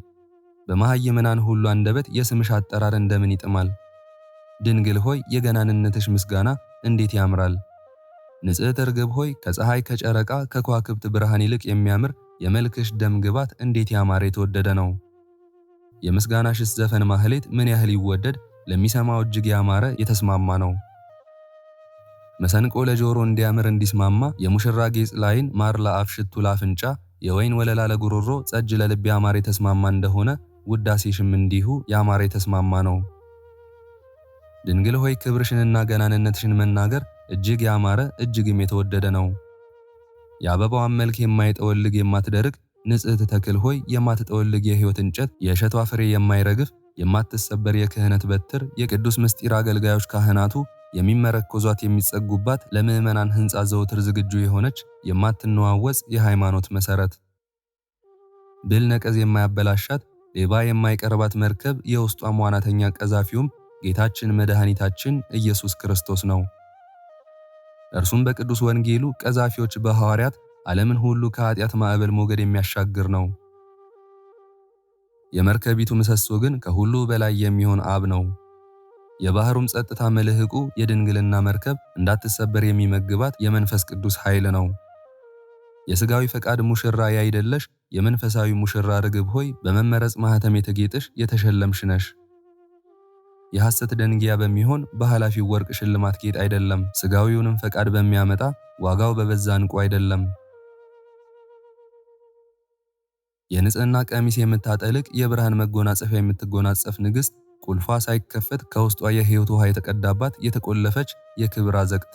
በመሃይምናን ሁሉ አንደበት የስምሽ አጠራር እንደምን ይጥማል! ድንግል ሆይ የገናንነትሽ ምስጋና እንዴት ያምራል! ንጽሕት ርግብ ሆይ ከፀሐይ ከጨረቃ ከከዋክብት ብርሃን ይልቅ የሚያምር የመልክሽ ደም ግባት እንዴት ያማረ የተወደደ ነው። የምስጋናሽስ ዘፈን ማህሌት ምን ያህል ይወደድ፣ ለሚሰማው እጅግ ያማረ የተስማማ ነው። መሰንቆ ለጆሮ እንዲያምር እንዲስማማ፣ የሙሽራ ጌጥ ላይን፣ ማር ለአፍ፣ ሽቱ ለአፍንጫ፣ የወይን ወለላ ለጉሮሮ፣ ጸጅ ለልብ ያማረ የተስማማ እንደሆነ ውዳሴሽም እንዲሁ ያማረ የተስማማ ነው። ድንግል ሆይ ክብርሽንና ገናንነትሽን መናገር እጅግ ያማረ እጅግም የተወደደ ነው። የአበባዋን መልክ የማይጠወልግ የማትደርቅ ንጽሕት ተክል ሆይ የማትጠወልግ የሕይወት እንጨት፣ የእሸቷ ፍሬ የማይረግፍ የማትሰበር የክህነት በትር፣ የቅዱስ ምስጢር አገልጋዮች ካህናቱ የሚመረኮዟት የሚጸጉባት፣ ለምዕመናን ሕንፃ ዘውትር ዝግጁ የሆነች የማትነዋወጽ የሃይማኖት መሠረት፣ ብል ነቀዝ የማያበላሻት ሌባ የማይቀርባት መርከብ፣ የውስጧም ዋናተኛ ቀዛፊውም ጌታችን መድኃኒታችን ኢየሱስ ክርስቶስ ነው። እርሱም በቅዱስ ወንጌሉ ቀዛፊዎች በሐዋርያት ዓለምን ሁሉ ከኃጢአት ማዕበል ሞገድ የሚያሻግር ነው። የመርከቢቱ ምሰሶ ግን ከሁሉ በላይ የሚሆን አብ ነው። የባህሩም ጸጥታ መልህቁ የድንግልና መርከብ እንዳትሰበር የሚመግባት የመንፈስ ቅዱስ ኃይል ነው። የሥጋዊ ፈቃድ ሙሽራ ያይደለሽ የመንፈሳዊ ሙሽራ ርግብ ሆይ በመመረጽ ማኅተም የተጌጥሽ የተሸለምሽ ነሽ። የሐሰት ደንጊያ በሚሆን በኃላፊው ወርቅ ሽልማት ጌጥ አይደለም፣ ሥጋዊውንም ፈቃድ በሚያመጣ ዋጋው በበዛ ዕንቁ አይደለም። የንጽሕና ቀሚስ የምታጠልቅ የብርሃን መጎናጸፊያ የምትጎናጸፍ ንግሥት ቁልፏ ሳይከፈት ከውስጧ የሕይወት ውሃ የተቀዳባት የተቆለፈች የክብር አዘቅት።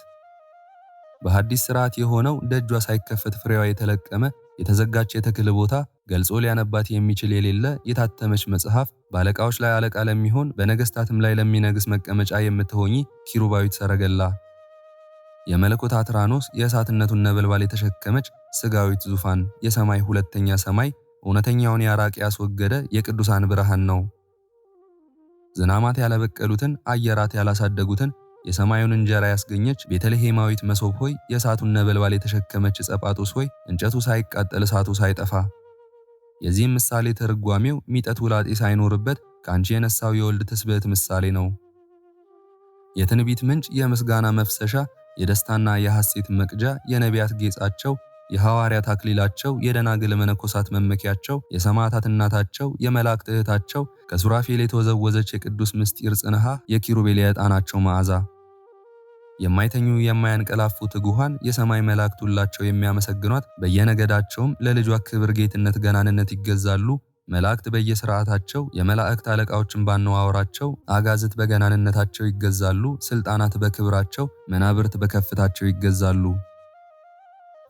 በሐዲስ ሥርዓት የሆነው ደጇ ሳይከፈት ፍሬዋ የተለቀመ የተዘጋች የተክል ቦታ ገልጾ ሊያነባት የሚችል የሌለ የታተመች መጽሐፍ በአለቃዎች ላይ አለቃ ለሚሆን በነገሥታትም ላይ ለሚነግስ መቀመጫ የምትሆኚ ኪሩባዊት ሰረገላ የመለኮት አትራኖስ የእሳትነቱን ነበልባል የተሸከመች ሥጋዊት ዙፋን የሰማይ ሁለተኛ ሰማይ እውነተኛውን ያራቅ ያስወገደ የቅዱሳን ብርሃን ነው። ዝናማት ያላበቀሉትን አየራት ያላሳደጉትን የሰማዩን እንጀራ ያስገኘች ቤተልሔማዊት መሶብ ሆይ የእሳቱን ነበልባል የተሸከመች ጸጳጦስ ሆይ እንጨቱ ሳይቃጠል እሳቱ ሳይጠፋ። የዚህም ምሳሌ ትርጓሜው ሚጠት ውላጤ ሳይኖርበት ከአንቺ የነሳው የወልድ ትስብእት ምሳሌ ነው። የትንቢት ምንጭ የምስጋና መፍሰሻ የደስታና የሐሴት መቅጃ የነቢያት ጌጻቸው የሐዋርያት አክሊላቸው የደናግል መነኮሳት መመኪያቸው የሰማዕታት እናታቸው የመላእክት እህታቸው ከሱራፌል የተወዘወዘች የቅዱስ ምስጢር ጽንሃ የኪሩቤል የዕጣናቸው መዓዛ የማይተኙ የማያንቀላፉ ትጉሃን የሰማይ መላእክት ሁላቸው የሚያመሰግኗት በየነገዳቸውም ለልጇ ክብር ጌትነት ገናንነት ይገዛሉ። መላእክት በየሥርዓታቸው የመላእክት አለቃዎችን ባነዋወራቸው አጋዝት በገናንነታቸው ይገዛሉ። ሥልጣናት በክብራቸው መናብርት በከፍታቸው ይገዛሉ።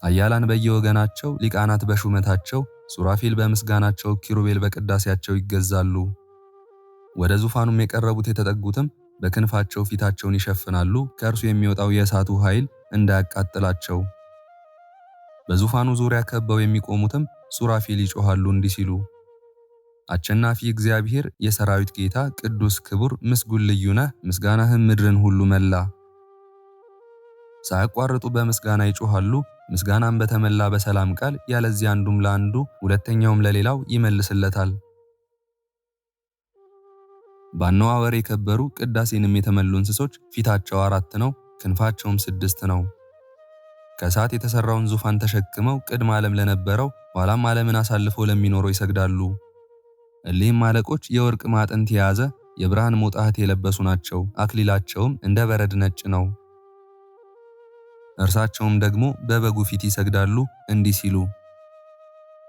ኃያላን በየወገናቸው ሊቃናት በሹመታቸው ሱራፌል በምስጋናቸው ኪሩቤል በቅዳሴያቸው ይገዛሉ። ወደ ዙፋኑም የቀረቡት የተጠጉትም በክንፋቸው ፊታቸውን ይሸፍናሉ፣ ከእርሱ የሚወጣው የእሳቱ ኃይል እንዳያቃጥላቸው። በዙፋኑ ዙሪያ ከበው የሚቆሙትም ሱራፌል ይጮኻሉ እንዲህ ሲሉ አሸናፊ እግዚአብሔር የሰራዊት ጌታ ቅዱስ ክቡር ምስጉን ልዩ ነህ፣ ምስጋናህም ምድርን ሁሉ መላ። ሳያቋርጡ በምስጋና ይጮኻሉ፣ ምስጋናም በተመላ በሰላም ቃል ያለዚህ አንዱም ለአንዱ ሁለተኛውም ለሌላው ይመልስለታል። ባነዋወር የከበሩ ቅዳሴንም የተመሉ እንስሶች ፊታቸው 4 ነው፣ ክንፋቸውም 6 ነው። ከእሳት የተሰራውን ዙፋን ተሸክመው ቅድመ ዓለም ለነበረው ኋላም ዓለምን አሳልፈው ለሚኖረው ይሰግዳሉ። እሊህም አለቆች የወርቅ ማዕጠንት የያዘ የብርሃን ሞጣህት የለበሱ ናቸው። አክሊላቸውም እንደ በረድ ነጭ ነው። እርሳቸውም ደግሞ በበጉ ፊት ይሰግዳሉ እንዲህ ሲሉ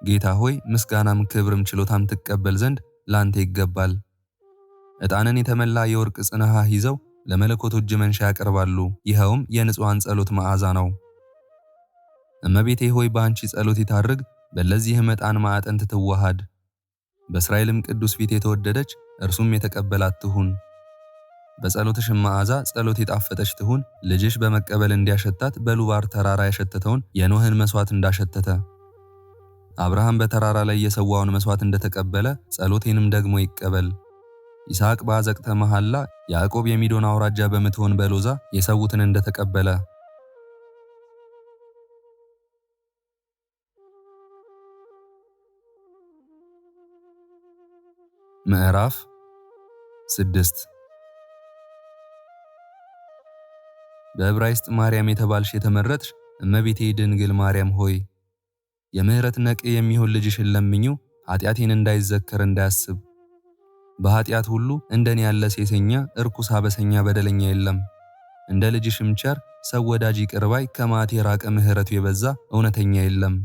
ጌታ ሆይ ምስጋናም ክብርም ችሎታም ትቀበል ዘንድ ላንተ ይገባል። ዕጣንን የተመላ የወርቅ ጽንሃ ይዘው ለመለኮቱ እጅ መንሻ ያቀርባሉ። ይኸውም የንጹሐን ጸሎት መዓዛ ነው። እመቤቴ ሆይ በአንቺ ጸሎት ይታርግ፣ በለዚህም ዕጣን ማዕጠንት ትዋሃድ። በእስራኤልም ቅዱስ ፊት የተወደደች እርሱም የተቀበላት ትሁን። በጸሎትሽም መዓዛ ጸሎት የጣፈጠች ትሁን። ልጅሽ በመቀበል እንዲያሸታት በሉባር ተራራ ያሸተተውን የኖህን መስዋዕት እንዳሸተተ አብርሃም በተራራ ላይ የሰዋውን መስዋዕት እንደተቀበለ ጸሎቴንም ደግሞ ይቀበል። ይስሐቅ በአዘቅተ መሐላ ያዕቆብ የሚዶን አውራጃ በምትሆን በሎዛ የሰዉትን እንደተቀበለ ምዕራፍ 6 በዕብራይስጥ ማርያም የተባልሽ የተመረጥሽ እመቤቴ ድንግል ማርያም ሆይ የምህረት ነቅ የሚሆን ልጅሽን ለምኚው፣ ኃጢአቴን እንዳይዘከር እንዳያስብ። በኃጢአት ሁሉ እንደኔ ያለ ሴሰኛ እርኩስ አበሰኛ በደለኛ የለም። እንደ ልጅሽም ቸር ሰው ወዳጅ ይቅር ባይ ከመዓት የራቀ ምህረቱ የበዛ እውነተኛ የለም።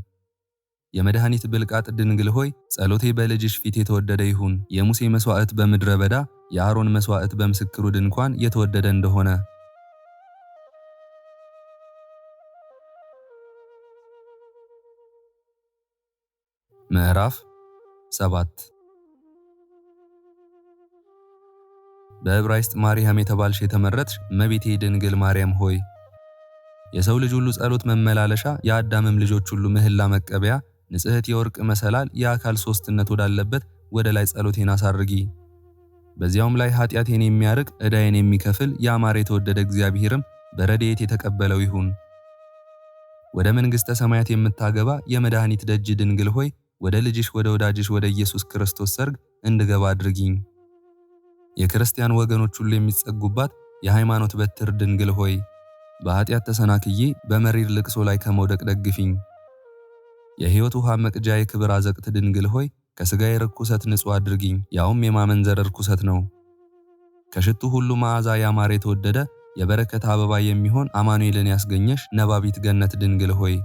የመድኃኒት ብልቃጥ ድንግል ሆይ ጸሎቴ በልጅሽ ፊት የተወደደ ይሁን። የሙሴ መስዋዕት በምድረ በዳ የአሮን መስዋዕት በምስክሩ ድንኳን የተወደደ እንደሆነ ምዕራፍ 7 በዕብራይስጥ ማርያም የተባልሽ የተመረጥሽ እመቤቴ ድንግል ማርያም ሆይ የሰው ልጅ ሁሉ ጸሎት መመላለሻ የአዳምም ልጆች ሁሉ ምህላ መቀበያ ንጽሕት የወርቅ መሰላል የአካል ሶስትነት ወዳለበት ወደ ላይ ጸሎቴን አሳርጊ። በዚያውም ላይ ኃጢአቴን የሚያርቅ ዕዳዬን የሚከፍል ያማረ የተወደደ እግዚአብሔርም በረድኤት የተቀበለው ይሁን። ወደ መንግሥተ ሰማያት የምታገባ የመድኃኒት ደጅ ድንግል ሆይ ወደ ልጅሽ ወደ ወዳጅሽ ወደ ኢየሱስ ክርስቶስ ሰርግ እንድገባ አድርጊኝ። የክርስቲያን ወገኖች ሁሉ የሚጸጉባት የሃይማኖት በትር ድንግል ሆይ በኃጢአት ተሰናክዬ በመሪር ልቅሶ ላይ ከመውደቅ ደግፊኝ። የሕይወት ውሃ መቅጃ የክብር አዘቅት ድንግል ሆይ ከሥጋዬ ርኩሰት ንጹሕ አድርጊኝ፣ ያውም የማመንዘር ርኩሰት ነው። ከሽቱ ሁሉ መዓዛ ያማረ የተወደደ የበረከት አበባ የሚሆን አማኑኤልን ያስገኘሽ ነባቢት ገነት ድንግል ሆይ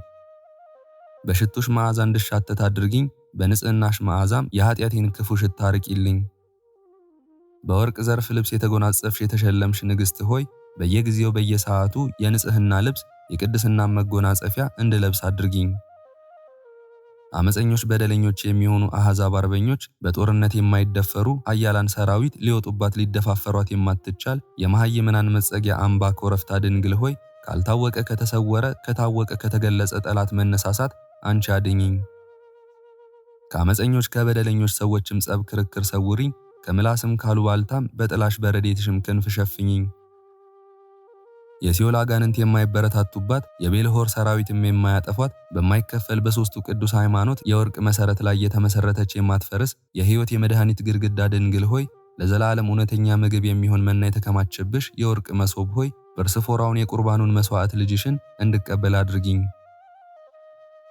በሽቱሽ መዓዛ እንድሻተት አድርጊኝ፣ በንጽህናሽ መዓዛም የኃጢአቴን ክፉ ሽታ አርቂልኝ። በወርቅ ዘርፍ ልብስ የተጎናጸፍሽ የተሸለምሽ ንግሥት ሆይ በየጊዜው በየሰዓቱ የንጽህና ልብስ የቅድስና መጎናጸፊያ እንድለብስ አድርጊኝ። አመፀኞች በደለኞች የሚሆኑ አሕዛብ አርበኞች በጦርነት የማይደፈሩ ኃያላን ሰራዊት ሊወጡባት ሊደፋፈሯት የማትቻል የመሃይምናን መጸጊያ አምባ ኮረፍታ ድንግል ሆይ ካልታወቀ ከተሰወረ ከታወቀ ከተገለጸ ጠላት መነሳሳት አንቺ አድኝኝ። ከአመፀኞች ከበደለኞች ሰዎችም ጸብ ክርክር ሰውሪኝ፣ ከምላስም ካሉባልታም በጥላሽ በረድኤትሽም ክንፍ ሸፍኝኝ። የሲኦል አጋንንት የማይበረታቱባት የቤልሆር ሰራዊትም የማያጠፏት በማይከፈል በሦስቱ ቅዱስ ሃይማኖት የወርቅ መሠረት ላይ የተመሠረተች የማትፈርስ የሕይወት የመድኃኒት ግድግዳ ድንግል ሆይ ለዘላለም እውነተኛ ምግብ የሚሆን መና የተከማቸብሽ የወርቅ መሶብ ሆይ በርስፎራውን የቁርባኑን መሥዋዕት ልጅሽን እንድቀበል አድርጊኝ።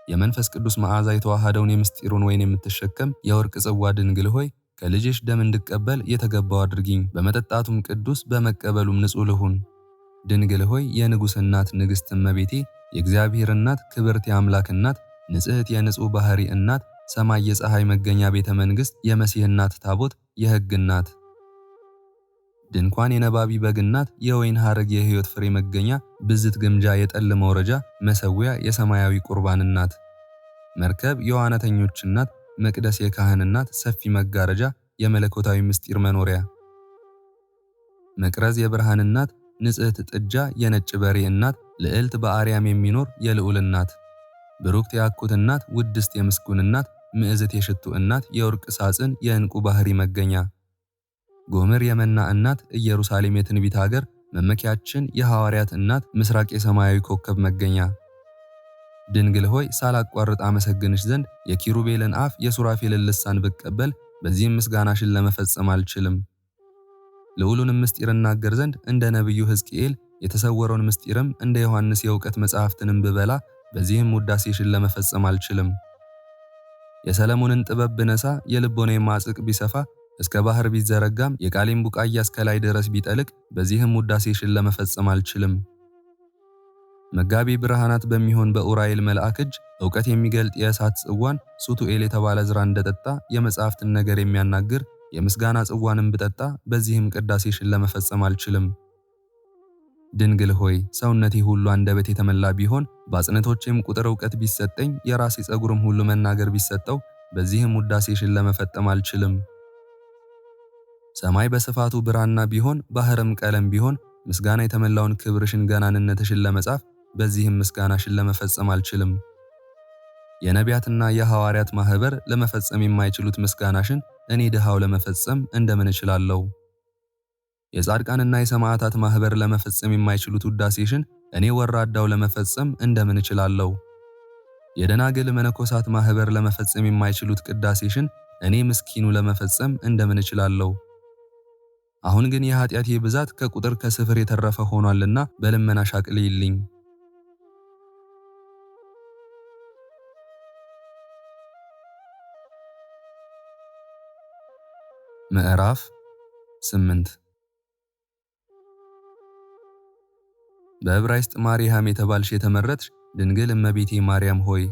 የመንፈስ ቅዱስ መዓዛ የተዋሃደውን የምስጢሩን ወይን የምትሸከም የወርቅ ጽዋ ድንግል ሆይ ከልጅሽ ደም እንድቀበል የተገባው አድርጊኝ። በመጠጣቱም ቅዱስ በመቀበሉም ንጹሕ ልሁን። ድንግል ሆይ የንጉሥ እናት ንግሥት እመቤቴ የእግዚአብሔር እናት ክብርት የአምላክ እናት ንጽሕት የንጹሕ ባሕሪ እናት ሰማይ የፀሐይ መገኛ ቤተ መንግሥት የመሲህ እናት ታቦት የሕግ እናት ድንኳን የነባቢ በግ እናት የወይን ሐረግ የሕይወት ፍሬ መገኛ ብዝት ግምጃ የጠል መውረጃ መሠዊያ የሰማያዊ ቁርባን እናት መርከብ የዋናተኞች እናት መቅደስ የካህን እናት ሰፊ መጋረጃ የመለኮታዊ ምስጢር መኖሪያ መቅረዝ የብርሃን እናት ንጽሕት ጥጃ የነጭ በሬ እናት ልዕልት በአርያም የሚኖር የልዑል እናት ብሩክት የአኩት እናት ውድስት የምስጉን እናት ምዕዝት የሽቱ እናት የወርቅ ሳጽን የዕንቁ ባህሪ መገኛ ጎመር የመና እናት ኢየሩሳሌም የትንቢት ሀገር መመኪያችን የሐዋርያት እናት ምስራቅ የሰማያዊ ኮከብ መገኛ ድንግል ሆይ ሳላቋርጥ አመሰግንሽ ዘንድ የኪሩቤልን አፍ የሱራፌልን ልሳን ብቀበል በዚህም ምስጋናሽን ለመፈጸም አልችልም። ልዑሉንም ምስጢር እናገር ዘንድ እንደ ነቢዩ ሕዝቅኤል የተሰወረውን ምስጢርም እንደ ዮሐንስ የእውቀት መጽሐፍትንም ብበላ በዚህም ውዳሴሽን ለመፈጸም አልችልም። የሰለሞንን ጥበብ ብነሳ የልቦናዬም ማዕጽቅ ቢሰፋ እስከ ባህር ቢዘረጋም የቃሌም ቡቃያ እስከ ላይ ድረስ ቢጠልቅ በዚህም ውዳሴሽን ለመፈጸም አልችልም። መጋቢ ብርሃናት በሚሆን በኡራኤል መልአክ እጅ እውቀት የሚገልጥ የእሳት ጽዋን ሱቱኤል የተባለ ዕዝራ እንደጠጣ የመጽሐፍትን ነገር የሚያናግር የምስጋና ጽዋንም ብጠጣ በዚህም ቅዳሴሽን ለመፈጸም አልችልም። ድንግል ሆይ ሰውነቴ ሁሉ አንደበት የተመላ ቢሆን በአጽንቶቼም ቁጥር እውቀት ቢሰጠኝ የራሴ ጸጉርም ሁሉ መናገር ቢሰጠው በዚህም ውዳሴሽን ለመፈጸም አልችልም። ሰማይ በስፋቱ ብራና ቢሆን ባህርም ቀለም ቢሆን ምስጋና የተመላውን ክብርሽን ገናንነትሽን ለመጻፍ በዚህም ምስጋናሽን ለመፈጸም አልችልም። የነቢያትና የሐዋርያት ማህበር ለመፈጸም የማይችሉት ምስጋናሽን እኔ ድሃው ለመፈጸም እንደምን እችላለሁ? የጻድቃንና የሰማዕታት ማህበር ለመፈጸም የማይችሉት ውዳሴሽን እኔ ወራዳው ለመፈጸም እንደምን እችላለሁ? የደናግል መነኮሳት ማህበር ለመፈጸም የማይችሉት ቅዳሴሽን እኔ ምስኪኑ ለመፈጸም እንደምን እችላለሁ? አሁን ግን የኃጢአቴ ብዛት ከቁጥር ከስፍር የተረፈ ሆኗልና በልመናሽ አቅልይልኝ። ምዕራፍ 8 በዕብራይስጥ ማርያም የተባልሽ የተመረጥሽ ድንግል እመቤቴ ማርያም ሆይ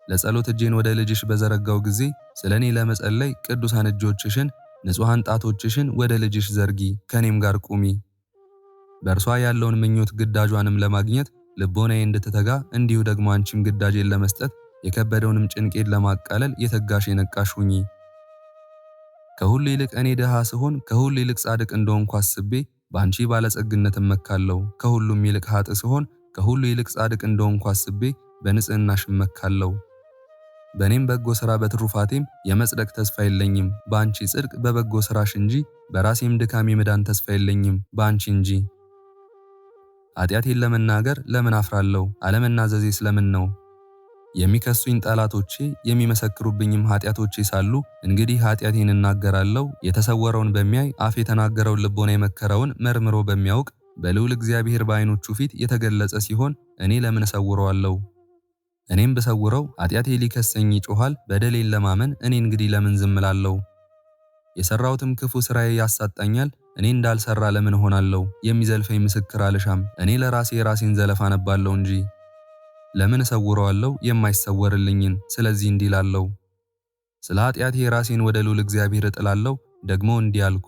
ለጸሎት እጄን ወደ ልጅሽ በዘረጋው ጊዜ ስለኔ ለመጸለይ ቅዱሳን እጆችሽን ንጹሃን ጣቶችሽን ወደ ልጅሽ ዘርጊ፣ ከኔም ጋር ቁሚ። በእርሷ ያለውን ምኞት ግዳጇንም ለማግኘት ልቦናዬ እንድትተጋ እንዲሁ ደግሞ አንቺም ግዳጄን ለመስጠት የከበደውንም ጭንቄን ለማቃለል የተጋሽ የነቃሽ ሁኚ። ከሁሉ ይልቅ እኔ ድሃ ስሆን ከሁሉ ይልቅ ጻድቅ እንደሆንኩ አስቤ በአንቺ ባለጸግነት እመካለሁ። ከሁሉም ይልቅ ኃጥ ስሆን ከሁሉ ይልቅ ጻድቅ እንደሆንኩ አስቤ በንጽህናሽ እመካለሁ። በእኔም በጎ ሥራ በትሩፋቴም የመጽደቅ ተስፋ የለኝም፣ በአንቺ ጽድቅ በበጎ ሥራሽ እንጂ በራሴም ድካም የመዳን ተስፋ የለኝም፣ በአንቺ እንጂ። ኃጢአቴን ለመናገር ለምን አፍራለሁ? አለመናዘዜ ስለምን ነው? የሚከሱኝ ጠላቶቼ የሚመሰክሩብኝም ኃጢአቶቼ ሳሉ እንግዲህ ኃጢአቴን እናገራለሁ። የተሰወረውን በሚያይ አፍ የተናገረውን ልቦና የመከረውን መርምሮ በሚያውቅ በልዑል እግዚአብሔር በዓይኖቹ ፊት የተገለጸ ሲሆን እኔ ለምን እሰውረዋለሁ? እኔም ብሰውረው ኃጢአቴ ሊከሰኝ ይጮኻል። በደሌን ለማመን እኔ እንግዲህ ለምን ዝም እላለሁ? የሰራሁትም ክፉ ስራዬ ያሳጣኛል። እኔ እንዳልሰራ ለምን እሆናለሁ? የሚዘልፈኝ ምስክር አልሻም። እኔ ለራሴ የራሴን ዘለፋ አነባለሁ እንጂ ለምን እሰውረዋለሁ የማይሰወርልኝን? ስለዚህ እንዲህ እላለሁ፣ ስለ ኃጢአቴ ራሴን ወደ ልዑል እግዚአብሔር እጥላለሁ። ደግሞ እንዲህ አልኩ፣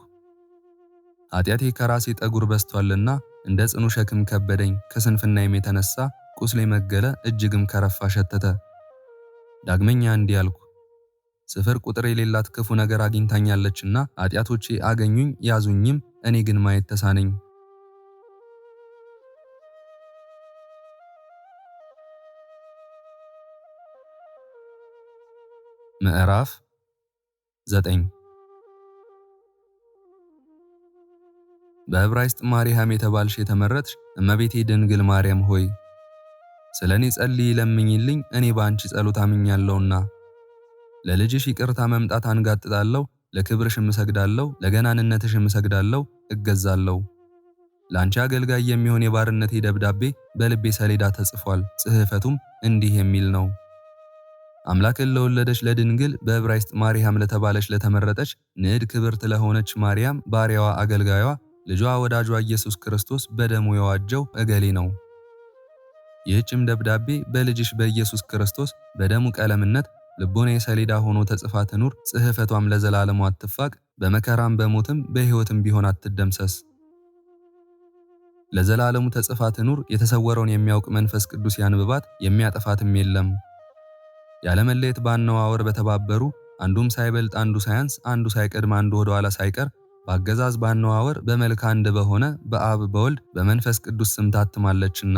ኃጢአቴ ከራሴ ጠጉር በስቷልና እንደ ጽኑ ሸክም ከበደኝ። ከስንፍናዬም የተነሳ ቁስሌ መገለ፣ እጅግም ከረፋ ሸተተ። ዳግመኛ እንዲህ አልኩ፣ ስፍር ቁጥር የሌላት ክፉ ነገር አግኝታኛለችና ኃጢአቶቼ አገኙኝ ያዙኝም፣ እኔ ግን ማየት ተሳነኝ። ምዕራፍ 9 በዕብራይስጥ ማርያም የተባልሽ የተመረጥሽ እመቤቴ ድንግል ማርያም ሆይ ስለ እኔ ጸልይ ለምኝልኝ። እኔ በአንቺ ጸሎት አምኛለሁና ለልጅሽ ይቅርታ መምጣት አንጋጥጣለሁ። ለክብርሽም እሰግዳለሁ፣ ለገናንነትሽም እሰግዳለሁ፣ እገዛለሁ። ለአንቺ አገልጋይ የሚሆን የባርነቴ ደብዳቤ በልቤ ሰሌዳ ተጽፏል። ጽሕፈቱም እንዲህ የሚል ነው። አምላክን ለወለደች ለድንግል በዕብራይስጥ ማርያም ለተባለች ለተመረጠች ንዕድ ክብርት ለሆነች ማርያም ባሪያዋ አገልጋዩዋ ልጇ ወዳጇ ኢየሱስ ክርስቶስ በደሙ የዋጀው እገሌ ነው። ይህችም ደብዳቤ በልጅሽ በኢየሱስ ክርስቶስ በደሙ ቀለምነት ልቦና የሰሌዳ ሆኖ ተጽፋ ትኑር። ጽሕፈቷም ለዘላለሙ አትፋቅ። በመከራም በሞትም በሕይወትም ቢሆን አትደምሰስ። ለዘላለሙ ተጽፋ ትኑር። የተሰወረውን የሚያውቅ መንፈስ ቅዱስ ያንብባት፣ የሚያጠፋትም የለም። ያለመለየት ባነዋወር በተባበሩ አንዱም ሳይበልጥ አንዱ ሳያንስ አንዱ ሳይቀድም አንዱ ወደ ኋላ ሳይቀር በአገዛዝ ባነዋወር በመልክ አንድ በሆነ በአብ በወልድ በመንፈስ ቅዱስ ስም ታትማለችና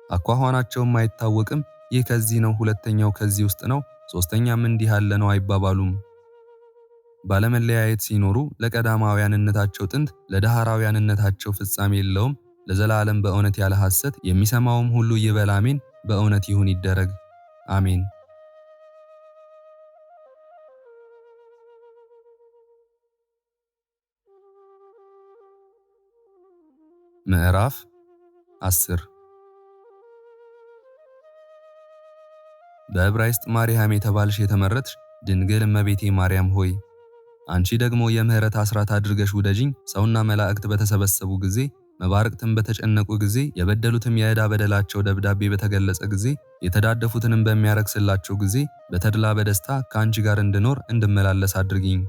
አኳኋናቸውም አይታወቅም። ይህ ከዚህ ነው፣ ሁለተኛው ከዚህ ውስጥ ነው፣ ሶስተኛም እንዲህ ያለ ነው አይባባሉም። ባለመለያየት ሲኖሩ ለቀዳማውያንነታቸው ጥንት ለዳህራውያንነታቸው ፍጻሜ የለውም። ለዘላለም በእውነት ያለ ሐሰት የሚሰማውም ሁሉ ይበል አሜን። በእውነት ይሁን ይደረግ አሜን። ምዕራፍ 10 በዕብራይስጥ ማርያም የተባልሽ የተመረጥሽ ድንግል እመቤቴ ማርያም ሆይ አንቺ ደግሞ የምህረት አስራት አድርገሽ ውደጂኝ። ሰውና መላእክት በተሰበሰቡ ጊዜ መባርቅትም በተጨነቁ ጊዜ የበደሉትም የዕዳ በደላቸው ደብዳቤ በተገለጸ ጊዜ የተዳደፉትንም በሚያረክስላቸው ጊዜ በተድላ በደስታ ከአንቺ ጋር እንድኖር እንድመላለስ አድርጊኝ።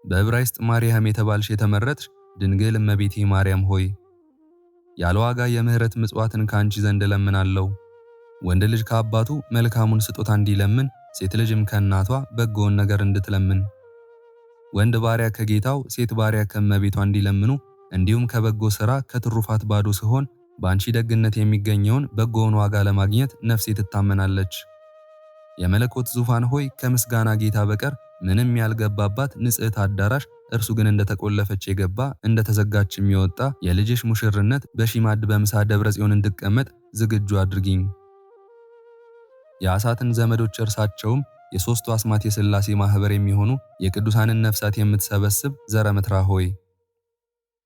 በዕብራይስጥ ማርያም የተባልሽ የተመረጥሽ ድንግል እመቤቴ ማርያም ሆይ ያለ ዋጋ የምህረት ምጽዋትን ከአንቺ ዘንድ እለምናለሁ። ወንድ ልጅ ከአባቱ መልካሙን ስጦታ እንዲለምን፣ ሴት ልጅም ከእናቷ በጎውን ነገር እንድትለምን፣ ወንድ ባሪያ ከጌታው ሴት ባሪያ ከእመቤቷ እንዲለምኑ፣ እንዲሁም ከበጎ ሥራ ከትሩፋት ባዶ ስሆን በአንቺ ደግነት የሚገኘውን በጎውን ዋጋ ለማግኘት ነፍሴ ትታመናለች። የመለኮት ዙፋን ሆይ ከምስጋና ጌታ በቀር ምንም ያልገባባት ንጽሕት አዳራሽ እርሱ ግን እንደተቆለፈች የገባ እንደተዘጋችም የወጣ የልጅሽ ሙሽርነት በሺማድ በምሳ ደብረ ጽዮን እንድቀመጥ ዝግጁ አድርጊኝ። የአሳትን ዘመዶች እርሳቸውም የሦስቱ አስማት የሥላሴ ማኅበር የሚሆኑ የቅዱሳንን ነፍሳት የምትሰበስብ ዘረምትራ ሆይ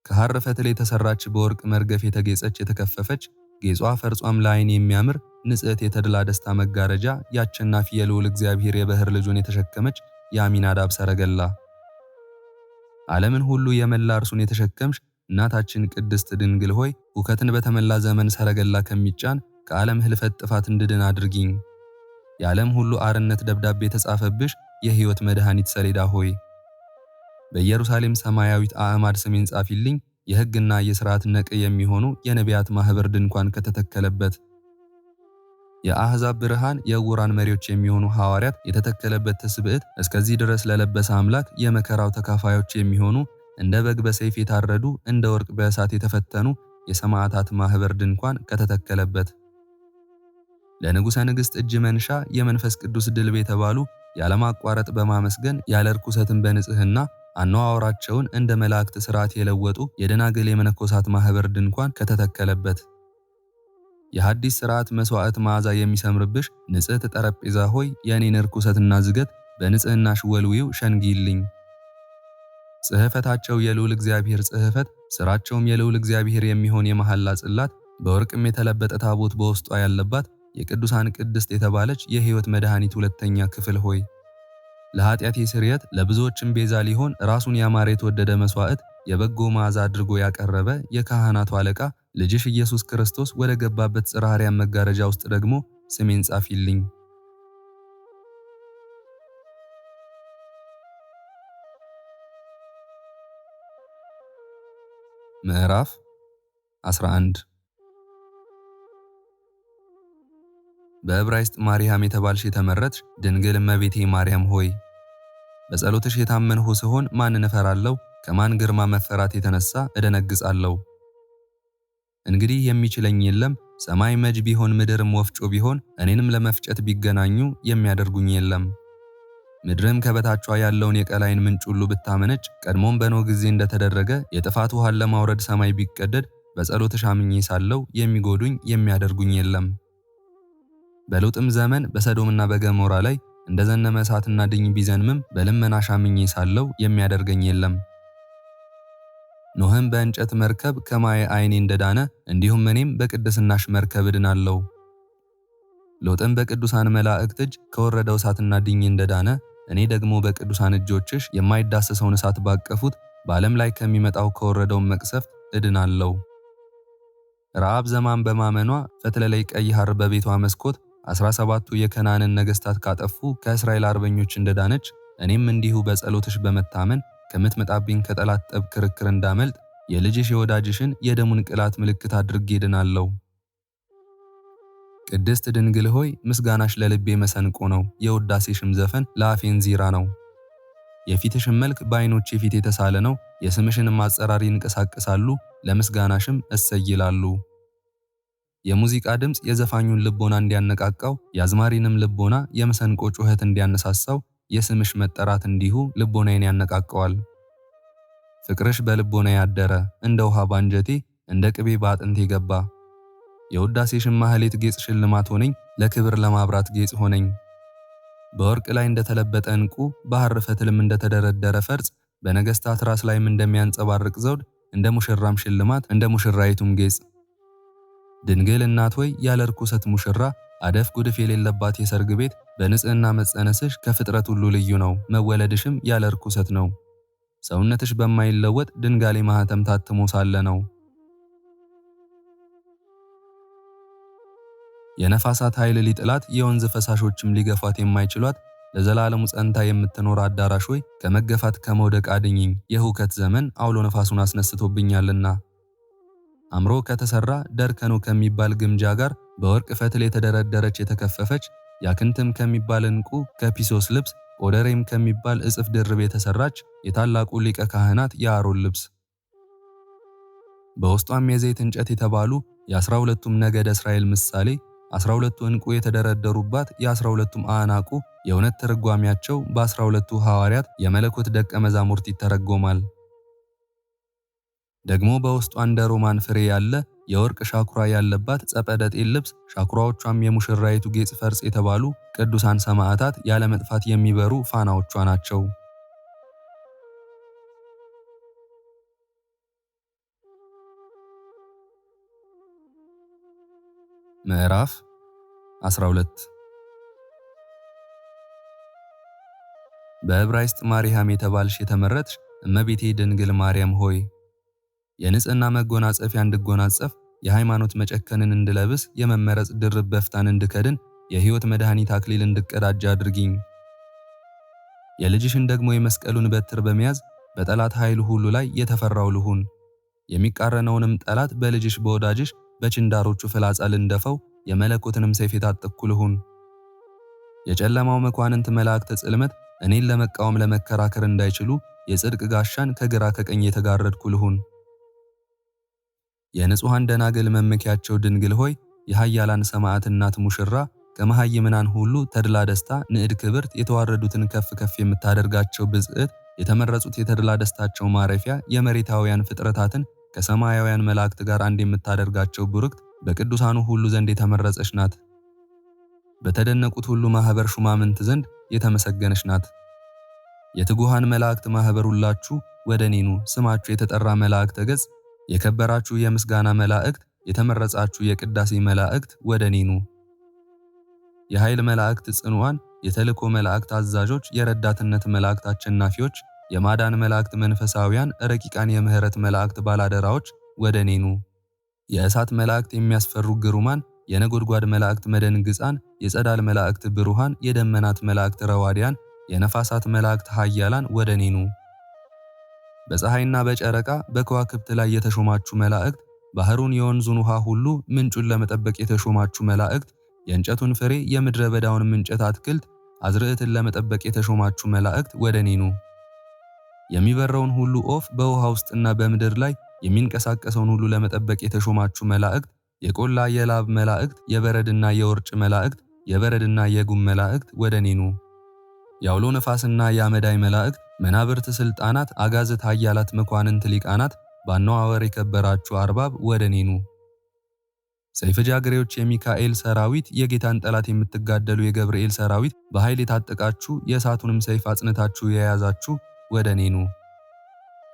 ከሐር ፈትል የተሠራች በወርቅ መርገፍ የተጌጸች የተከፈፈች ጌጿ ፈርጿም ለዓይን የሚያምር ንጽሕት የተድላ ደስታ መጋረጃ ያቸናፊ የልዑል እግዚአብሔር የባሕር ልጁን የተሸከመች የአሚናዳብ ሰረገላ ዓለምን ሁሉ የመላ እርሱን የተሸከምሽ እናታችን ቅድስት ድንግል ሆይ ሁከትን በተመላ ዘመን ሰረገላ ከሚጫን ከዓለም ህልፈት ጥፋት እንድድን አድርጊኝ። የዓለም ሁሉ አርነት ደብዳቤ የተጻፈብሽ የሕይወት መድኃኒት ሰሌዳ ሆይ በኢየሩሳሌም ሰማያዊት አዕማድ ስሜን ጻፊልኝ። የሕግና የሥርዓት ነቅ የሚሆኑ የነቢያት ማኅበር ድንኳን ከተተከለበት የአሕዛብ ብርሃን የዕውራን መሪዎች የሚሆኑ ሐዋርያት የተተከለበት ትስብዕት እስከዚህ ድረስ ለለበሰ አምላክ የመከራው ተካፋዮች የሚሆኑ እንደ በግ በሰይፍ የታረዱ እንደ ወርቅ በእሳት የተፈተኑ የሰማዕታት ማኅበር ድንኳን ከተተከለበት ለንጉሠ ነገሥት እጅ መንሻ የመንፈስ ቅዱስ ድልብ የተባሉ ያለማቋረጥ በማመስገን ያለ ርኩሰትን በንጽሕና አነዋወራቸውን እንደ መላእክት ሥርዓት የለወጡ የደናግል የመነኮሳት ማኅበር ድንኳን ከተተከለበት የሐዲስ ሥርዓት መሥዋዕት መዓዛ የሚሰምርብሽ ንጽሕት ጠረጴዛ ሆይ የእኔን ርኩሰትና ዝገት በንጽሕናሽ ወልዊው ሸንጊልኝ። ጽሕፈታቸው የልዑል እግዚአብሔር ጽሕፈት፣ ሥራቸውም የልዑል እግዚአብሔር የሚሆን የመሐላ ጽላት፣ በወርቅም የተለበጠ ታቦት በውስጧ ያለባት የቅዱሳን ቅድስት የተባለች የሕይወት መድኃኒት ሁለተኛ ክፍል ሆይ ለኃጢአቴ ስርየት ለብዙዎችም ቤዛ ሊሆን ራሱን ያማረ የተወደደ መሥዋዕት የበጎ መዓዛ አድርጎ ያቀረበ የካህናቱ አለቃ ልጅሽ ኢየሱስ ክርስቶስ ወደ ገባበት ጽርሐ አርያም መጋረጃ ውስጥ ደግሞ ስሜን ጻፊልኝ። ምዕራፍ 11 በዕብራይስጥ ማርያም የተባልሽ የተመረጥሽ ድንግል እመቤቴ ማርያም ሆይ በጸሎትሽ የታመንሁ ስሆን ማንን እፈራለሁ? ከማን ግርማ መፈራት የተነሳ እደነግጻለሁ? እንግዲህ የሚችለኝ የለም። ሰማይ መጅ ቢሆን ምድርም ወፍጮ ቢሆን እኔንም ለመፍጨት ቢገናኙ የሚያደርጉኝ የለም። ምድርም ከበታቿ ያለውን የቀላይን ምንጭ ሁሉ ብታመነጭ ቀድሞም በኖህ ጊዜ እንደተደረገ የጥፋት ውሃን ለማውረድ ሰማይ ቢቀደድ በጸሎትሽ አምኜ ሳለሁ የሚጎዱኝ የሚያደርጉኝ የለም። በሎጥም ዘመን በሰዶምና በገሞራ ላይ እንደዘነመ እሳትና ድኝ ቢዘንምም በልመናሽ አምኜ ሳለሁ የሚያደርገኝ የለም። ኖህም በእንጨት መርከብ ከማየ ዓይኔ እንደዳነ እንዲሁም እኔም በቅድስናሽ መርከብ እድናለሁ። ሎጥም በቅዱሳን መላእክት እጅ ከወረደው እሳትና ድኝ እንደዳነ እኔ ደግሞ በቅዱሳን እጆችሽ የማይዳሰሰውን እሳት ባቀፉት በዓለም ላይ ከሚመጣው ከወረደው መቅሰፍት እድናለሁ። ረዓብ ዘማን በማመኗ ፈትለላይ ቀይ ሐር በቤቷ መስኮት 17ቱ የከናንን ነገሥታት ካጠፉ ከእስራኤል አርበኞች እንደዳነች እኔም እንዲሁ በጸሎትሽ በመታመን ከምትመጣብኝ ከጠላት ጠብ ክርክር እንዳመልጥ የልጅሽ የወዳጅሽን የደሙን ቅላት ምልክት አድርጌ እድናለሁ። ቅድስት ድንግል ሆይ ምስጋናሽ ለልቤ መሰንቆ ነው፣ የውዳሴሽም ዘፈን ለአፌን ዚራ ነው። የፊትሽም መልክ በዓይኖቼ ፊት የተሳለ ነው፣ የስምሽንም አጸራር ይንቀሳቀሳሉ፣ ለምስጋናሽም እሰይላሉ። የሙዚቃ ድምፅ የዘፋኙን ልቦና እንዲያነቃቃው፣ የአዝማሪንም ልቦና የመሰንቆ ጩኸት እንዲያነሳሳው የስምሽ መጠራት እንዲሁ ልቦናዬን ያነቃቀዋል። ፍቅርሽ በልቦና ያደረ እንደ ውሃ ባንጀቴ እንደ ቅቤ በአጥንቴ ገባ። የውዳሴሽን ማህሌት ጌጥ ሽልማት ሆነኝ፣ ለክብር ለማብራት ጌጥ ሆነኝ። በወርቅ ላይ እንደተለበጠ ዕንቁ በሐር ፈትልም እንደተደረደረ ፈርጽ በነገሥታት ራስ ላይም እንደሚያንጸባርቅ ዘውድ እንደ ሙሽራም ሽልማት እንደ ሙሽራይቱም ጌጥ። ድንግል እናት ሆይ ያለ ርኩሰት ሙሽራ አደፍ ጉድፍ የሌለባት የሰርግ ቤት በንጽህና መጸነስሽ ከፍጥረት ሁሉ ልዩ ነው። መወለድሽም ያለ ርኩሰት ነው። ሰውነትሽ በማይለወጥ ድንጋሌ ማህተም ታትሞ ሳለ ነው። የነፋሳት ኃይል ሊጥላት የወንዝ ፈሳሾችም ሊገፋት የማይችሏት ለዘላለሙ ጸንታ የምትኖር አዳራሽ ሆይ ከመገፋት ከመውደቅ አድኝኝ። የሁከት ዘመን አውሎ ነፋሱን አስነስቶብኛልና። አምሮ ከተሰራ ደርከኖ ከሚባል ግምጃ ጋር በወርቅ ፈትል የተደረደረች የተከፈፈች ያክንትም ከሚባል ዕንቁ ከፒሶስ ልብስ ኦደሬም ከሚባል እጽፍ ድርብ የተሰራች የታላቁ ሊቀ ካህናት የአሮን ልብስ በውስጧም የዘይት እንጨት የተባሉ የ12ቱም ነገደ እስራኤል ምሳሌ 12ቱ ዕንቁ የተደረደሩባት የ12ቱም አናቁ የእውነት ትርጓሜያቸው በ12ቱ ሐዋርያት የመለኮት ደቀ መዛሙርት ይተረጎማል። ደግሞ በውስጧ እንደ ሮማን ፍሬ ያለ የወርቅ ሻኩራ ያለባት ጸጰደጤን ልብስ ሻኩራዎቿም የሙሽራይቱ ጌጽ ፈርጽ የተባሉ ቅዱሳን ሰማዕታት ያለ መጥፋት የሚበሩ ፋናዎቿ ናቸው። ምዕራፍ 12 በዕብራይስጥ ማርያም የተባልሽ የተመረጥሽ እመቤቴ ድንግል ማርያም ሆይ የንጽህና መጎናጸፊያ እንድጎናጸፍ የሃይማኖት መጨከንን እንድለብስ የመመረጽ ድርብ በፍታን እንድከድን የሕይወት መድኃኒት አክሊል እንድቀዳጅ አድርጊኝ። የልጅሽን ደግሞ የመስቀሉን በትር በመያዝ በጠላት ኃይል ሁሉ ላይ የተፈራው ልሁን። የሚቃረነውንም ጠላት በልጅሽ በወዳጅሽ በችንዳሮቹ ፍላጻ ልንደፈው የመለኮትንም ሰይፍ የታጠቅኩ ልሁን። የጨለማው መኳንንት መላእክተ ጽልመት እኔን ለመቃወም ለመከራከር እንዳይችሉ የጽድቅ ጋሻን ከግራ ከቀኝ የተጋረድኩ ልሁን። የንጹሃን ደናግል መመኪያቸው ድንግል ሆይ የኃያላን ሰማዕት እናት ሙሽራ ከመሃይምናን ሁሉ ተድላ ደስታ ንዕድ ክብርት የተዋረዱትን ከፍ ከፍ የምታደርጋቸው ብጽዕት የተመረጹት የተድላ ደስታቸው ማረፊያ የመሬታውያን ፍጥረታትን ከሰማያውያን መላእክት ጋር አንድ የምታደርጋቸው ቡርክት በቅዱሳኑ ሁሉ ዘንድ የተመረጸች ናት። በተደነቁት ሁሉ ማህበር ሹማምንት ዘንድ የተመሰገነች ናት። የትጉሃን መላእክት ማህበር ሁላችሁ ወደ እኔ ኑ። ስማችሁ የተጠራ መላእክተ ገጽ፣ የከበራችሁ የምስጋና መላእክት፣ የተመረጻችሁ የቅዳሴ መላእክት ወደ እኔ ኑ። የኃይል መላእክት ጽኑዓን፣ የተልእኮ መላእክት አዛዦች፣ የረዳትነት መላእክት አሸናፊዎች፣ የማዳን መላእክት መንፈሳውያን፣ ረቂቃን የምህረት መላእክት ባላደራዎች ወደ እኔ ኑ። የእሳት መላእክት የሚያስፈሩ ግሩማን፣ የነጎድጓድ መላእክት መደንግጻን፣ የጸዳል መላእክት ብሩሃን፣ የደመናት መላእክት ረዋዲያን፣ የነፋሳት መላእክት ኃያላን ወደ እኔ ኑ። በፀሐይና በጨረቃ በከዋክብት ላይ የተሾማችሁ መላእክት፣ ባህሩን የወንዙን ውሃ ሁሉ ምንጩን ለመጠበቅ የተሾማችሁ መላእክት፣ የእንጨቱን ፍሬ የምድረ በዳውን እንጨት አትክልት አዝርዕትን ለመጠበቅ የተሾማችሁ መላእክት ወደ እኔ ኑ። የሚበረውን ሁሉ ኦፍ በውሃ ውስጥና በምድር ላይ የሚንቀሳቀሰውን ሁሉ ለመጠበቅ የተሾማችሁ መላእክት፣ የቆላ የላብ መላእክት፣ የበረድና የውርጭ መላእክት፣ የበረድና የጉም መላእክት ወደ እኔ ኑ። የአውሎ ነፋስና የአመዳይ መላእክት፣ መናብርት ስልጣናት፣ አጋዝት ኃያላት መኳንንት ሊቃናት፣ ባነዋወር የከበራችሁ አርባብ ወደ እኔ ኑ። ሰይፈ ጃግሬዎች የሚካኤል ሰራዊት፣ የጌታን ጠላት የምትጋደሉ የገብርኤል ሰራዊት፣ በኃይል የታጠቃችሁ የእሳቱንም ሰይፍ አጽንታችሁ የያዛችሁ ወደ እኔ ኑ።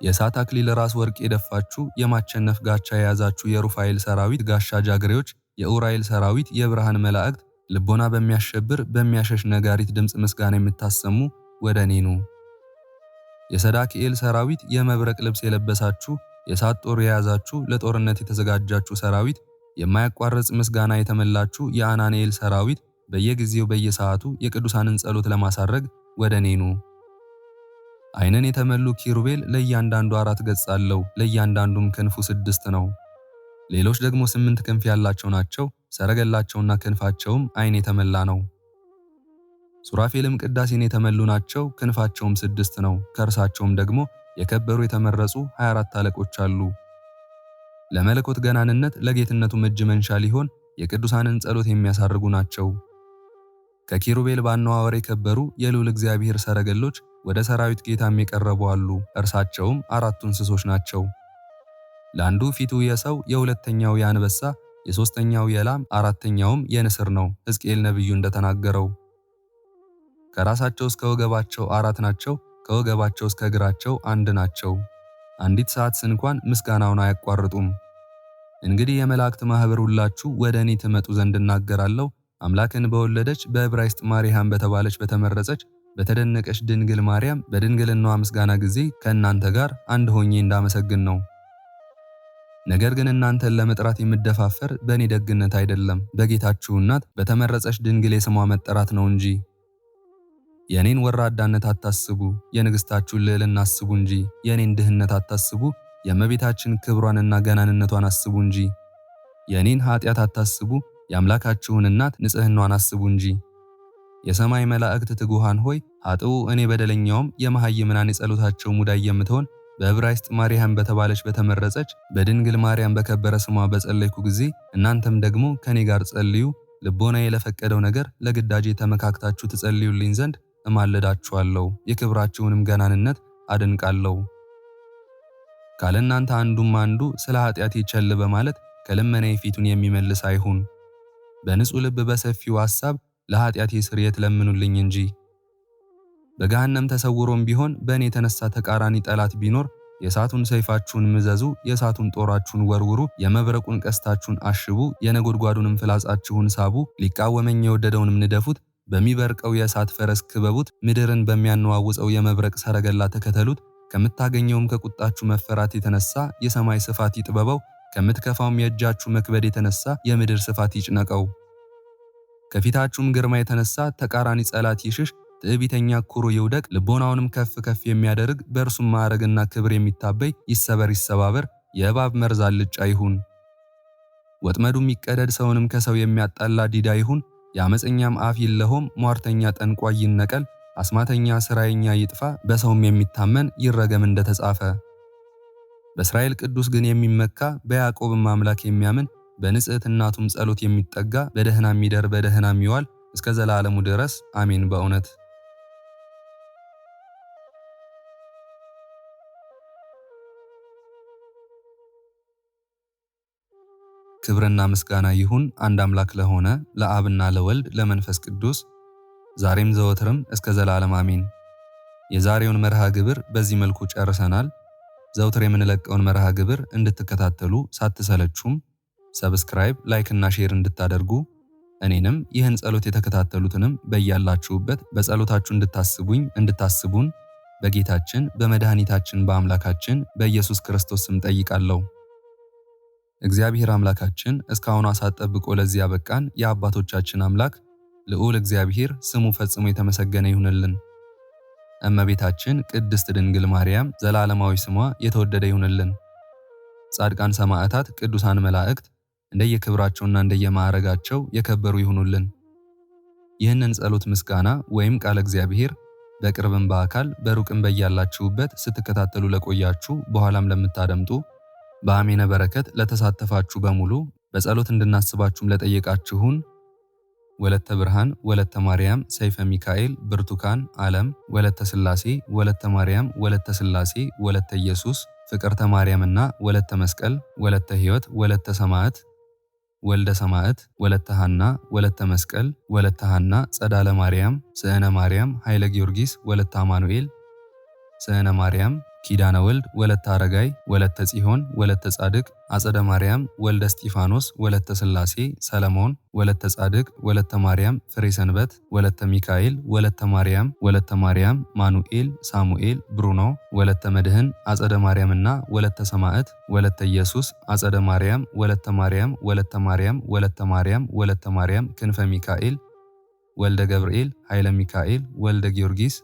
የእሳት አክሊል ራስ ወርቅ የደፋችሁ የማቸነፍ ጋቻ የያዛችሁ የሩፋኤል ሰራዊት ጋሻ ጃግሬዎች፣ የኡራኤል ሰራዊት፣ የብርሃን መላእክት፣ ልቦና በሚያሸብር በሚያሸሽ ነጋሪት ድምፅ ምስጋና የምታሰሙ ወደ እኔ ኑ። የሰዳክኤል ሰራዊት፣ የመብረቅ ልብስ የለበሳችሁ የእሳት ጦር የያዛችሁ ለጦርነት የተዘጋጃችሁ ሰራዊት፣ የማያቋርጥ ምስጋና የተመላችሁ የአናንኤል ሰራዊት፣ በየጊዜው በየሰዓቱ የቅዱሳንን ጸሎት ለማሳረግ ወደ እኔ ኑ። ዓይንን የተመሉ ኪሩቤል ለእያንዳንዱ 4 ገጽ አለው፣ ለእያንዳንዱም ክንፉ 6 ነው። ሌሎች ደግሞ 8 ክንፍ ያላቸው ናቸው። ሰረገላቸውና ክንፋቸውም ዓይን የተመላ ነው። ሱራፌልም ቅዳሴን የተመሉ ናቸው፣ ክንፋቸውም 6 ነው። ከእርሳቸውም ደግሞ የከበሩ የተመረጹ 24 አለቆች አሉ። ለመለኮት ገናንነት ለጌትነቱም እጅ መንሻ ሊሆን የቅዱሳንን ጸሎት የሚያሳርጉ ናቸው። ከኪሩቤል ባነዋወር የከበሩ የልዑል እግዚአብሔር ሰረገሎች ወደ ሰራዊት ጌታም የቀረቡ አሉ። እርሳቸውም 4 እንስሶች ናቸው። ለአንዱ ፊቱ የሰው፣ የሁለተኛው የአንበሳ፣ የሶስተኛው የላም፣ አራተኛውም የንስር ነው። ሕዝቅኤል ነቢዩ እንደተናገረው ከራሳቸው እስከ ወገባቸው 4 ናቸው፣ ከወገባቸው እስከ እግራቸው 1 ናቸው። አንዲት ሰዓት እንኳን ምስጋናውን አያቋርጡም። እንግዲህ የመላእክት ማህበር ሁላችሁ ወደ እኔ ትመጡ ዘንድ እናገራለሁ። አምላክን በወለደች በዕብራይስጥ ማርያም በተባለች በተመረጸች በተደነቀች ድንግል ማርያም በድንግልናዋ ምስጋና ጊዜ ከእናንተ ጋር አንድ ሆኜ እንዳመሰግን ነው። ነገር ግን እናንተን ለመጥራት የምደፋፈር በእኔ ደግነት አይደለም፣ በጌታችሁ እናት በተመረጸች ድንግል የስሟ መጠራት ነው እንጂ። የኔን ወራዳነት አታስቡ፣ የንግስታችሁን ልዕልና አስቡ እንጂ። የኔን ድህነት አታስቡ፣ የእመቤታችን ክብሯንና ገናንነቷን አስቡ እንጂ። የኔን ኃጢአት አታስቡ፣ የአምላካችሁን እናት ንጽህናዋን አስቡ እንጂ። የሰማይ መላእክት ትጉሃን ሆይ ኃጥኡ እኔ በደለኛውም የመሃይምናን የጸሎታቸው ሙዳይ የምትሆን በዕብራይስጥ ማርያም በተባለች በተመረጸች በድንግል ማርያም በከበረ ስሟ በጸለይኩ ጊዜ እናንተም ደግሞ ከኔ ጋር ጸልዩ። ልቦናዬ ለፈቀደው ነገር ለግዳጄ ተመካክታችሁ ትጸልዩልኝ ዘንድ እማልዳችኋለሁ። የክብራችሁንም ገናንነት አደንቃለሁ። ካለ እናንተ አንዱም አንዱ ስለ ኃጢአቴ ቸል በማለት ከልመናዬ ፊቱን የሚመልስ አይሁን። በንጹሕ ልብ በሰፊው ሐሳብ ለኃጢአቴ ስርየት ለምኑልኝ እንጂ። በገሃነም ተሰውሮም ቢሆን በእኔ የተነሳ ተቃራኒ ጠላት ቢኖር የእሳቱን ሰይፋችሁን ምዘዙ፣ የእሳቱን ጦራችሁን ወርውሩ፣ የመብረቁን ቀስታችሁን አሽቡ፣ የነጎድጓዱንም ፍላጻችሁን ሳቡ፣ ሊቃወመኝ የወደደውንም ንደፉት፣ በሚበርቀው የእሳት ፈረስ ክበቡት፣ ምድርን በሚያነዋውፀው የመብረቅ ሰረገላ ተከተሉት። ከምታገኘውም ከቁጣችሁ መፈራት የተነሳ የሰማይ ስፋት ይጥበበው፣ ከምትከፋውም የእጃችሁ መክበድ የተነሳ የምድር ስፋት ይጭነቀው። ከፊታችሁም ግርማ የተነሳ ተቃራኒ ጸላት ይሽሽ፣ ትዕቢተኛ ኩሩ ይውደቅ፣ ልቦናውንም ከፍ ከፍ የሚያደርግ በእርሱም ማዕረግና ክብር የሚታበይ ይሰበር ይሰባበር፣ የእባብ መርዝ አልጫ ይሁን። ወጥመዱም ይቀደድ፣ ሰውንም ከሰው የሚያጣላ ዲዳ ይሁን። የአመፀኛም አፍ ይለሆም፣ ሟርተኛ ጠንቋይ ይነቀል፣ አስማተኛ ስራየኛ ይጥፋ፣ በሰውም የሚታመን ይረገም እንደተጻፈ። በእስራኤል ቅዱስ ግን የሚመካ በያዕቆብም አምላክ የሚያምን በንጽሕት እናቱም ጸሎት የሚጠጋ በደህና የሚደር በደህና የሚዋል እስከ ዘላለሙ ድረስ አሜን። በእውነት ክብርና ምስጋና ይሁን አንድ አምላክ ለሆነ ለአብና ለወልድ ለመንፈስ ቅዱስ ዛሬም ዘወትርም እስከ ዘላለም አሜን። የዛሬውን መርሃ ግብር በዚህ መልኩ ጨርሰናል። ዘውትር የምንለቀውን መርሃ ግብር እንድትከታተሉ ሳትሰለቹም ሰብስክራይብ፣ ላይክ እና ሼር እንድታደርጉ እኔንም ይህን ጸሎት የተከታተሉትንም በያላችሁበት በጸሎታችሁ እንድታስቡን በጌታችን በመድኃኒታችን በአምላካችን በኢየሱስ ክርስቶስ ስም ጠይቃለሁ። እግዚአብሔር አምላካችን እስካሁን ሰዓት ጠብቆ ለዚህ ያበቃን የአባቶቻችን አምላክ ልዑል እግዚአብሔር ስሙ ፈጽሞ የተመሰገነ ይሁንልን። እመቤታችን ቅድስት ድንግል ማርያም ዘላለማዊ ስሟ የተወደደ ይሁንልን። ጻድቃን ሰማዕታት፣ ቅዱሳን መላእክት እንደየክብራቸውና እንደየማዕረጋቸው የከበሩ ይሁኑልን። ይህንን ጸሎት ምስጋና ወይም ቃለ እግዚአብሔር በቅርብም በአካል በሩቅም በያላችሁበት ስትከታተሉ ለቆያችሁ በኋላም ለምታደምጡ በአሜነ በረከት ለተሳተፋችሁ በሙሉ በጸሎት እንድናስባችሁም ለጠየቃችሁን ወለተ ብርሃን፣ ወለተ ማርያም፣ ሰይፈ ሚካኤል፣ ብርቱካን፣ ዓለም፣ ወለተ ሥላሴ፣ ወለተ ማርያም፣ ወለተ ሥላሴ፣ ወለተ ኢየሱስ፣ ፍቅርተ ማርያምና ወለተ መስቀል፣ ወለተ ሕይወት፣ ወለተ ሰማዕት፣ ወልደ ሰማዕት፣ ወለተ ሐና፣ ወለተ መስቀል፣ ወለተ ሐና፣ ጸዳለ ማርያም፣ ስዕነ ማርያም፣ ኃይለ ጊዮርጊስ፣ ወለተ አማኑኤል፣ ስዕነ ማርያም፣ ኪዳነ ወልድ፣ ወለተ አረጋይ፣ ወለተ ጽዮን፣ ወለተ ጻድቅ፣ አጸደ ማርያም፣ ወልደ እስጢፋኖስ፣ ወለተ ሥላሴ፣ ሰለሞን፣ ወለተ ጻድቅ፣ ወለተ ማርያም፣ ፍሬ ሰንበት፣ ወለተ ሚካኤል፣ ወለተ ማርያም፣ ማኑኤል፣ ሳሙኤል፣ ብሩኖ፣ ወለተ መድህን፣ አጸደ ማርያምና ወለተ ሰማዕት፣ ወለተ ኢየሱስ፣ አጸደ ማርያም፣ ወለተ ማርያም፣ ወለተ ማርያም፣ ክንፈ ሚካኤል፣ ወልደ ገብርኤል፣ ኃይለ ሚካኤል፣ ወልደ ጊዮርጊስ፣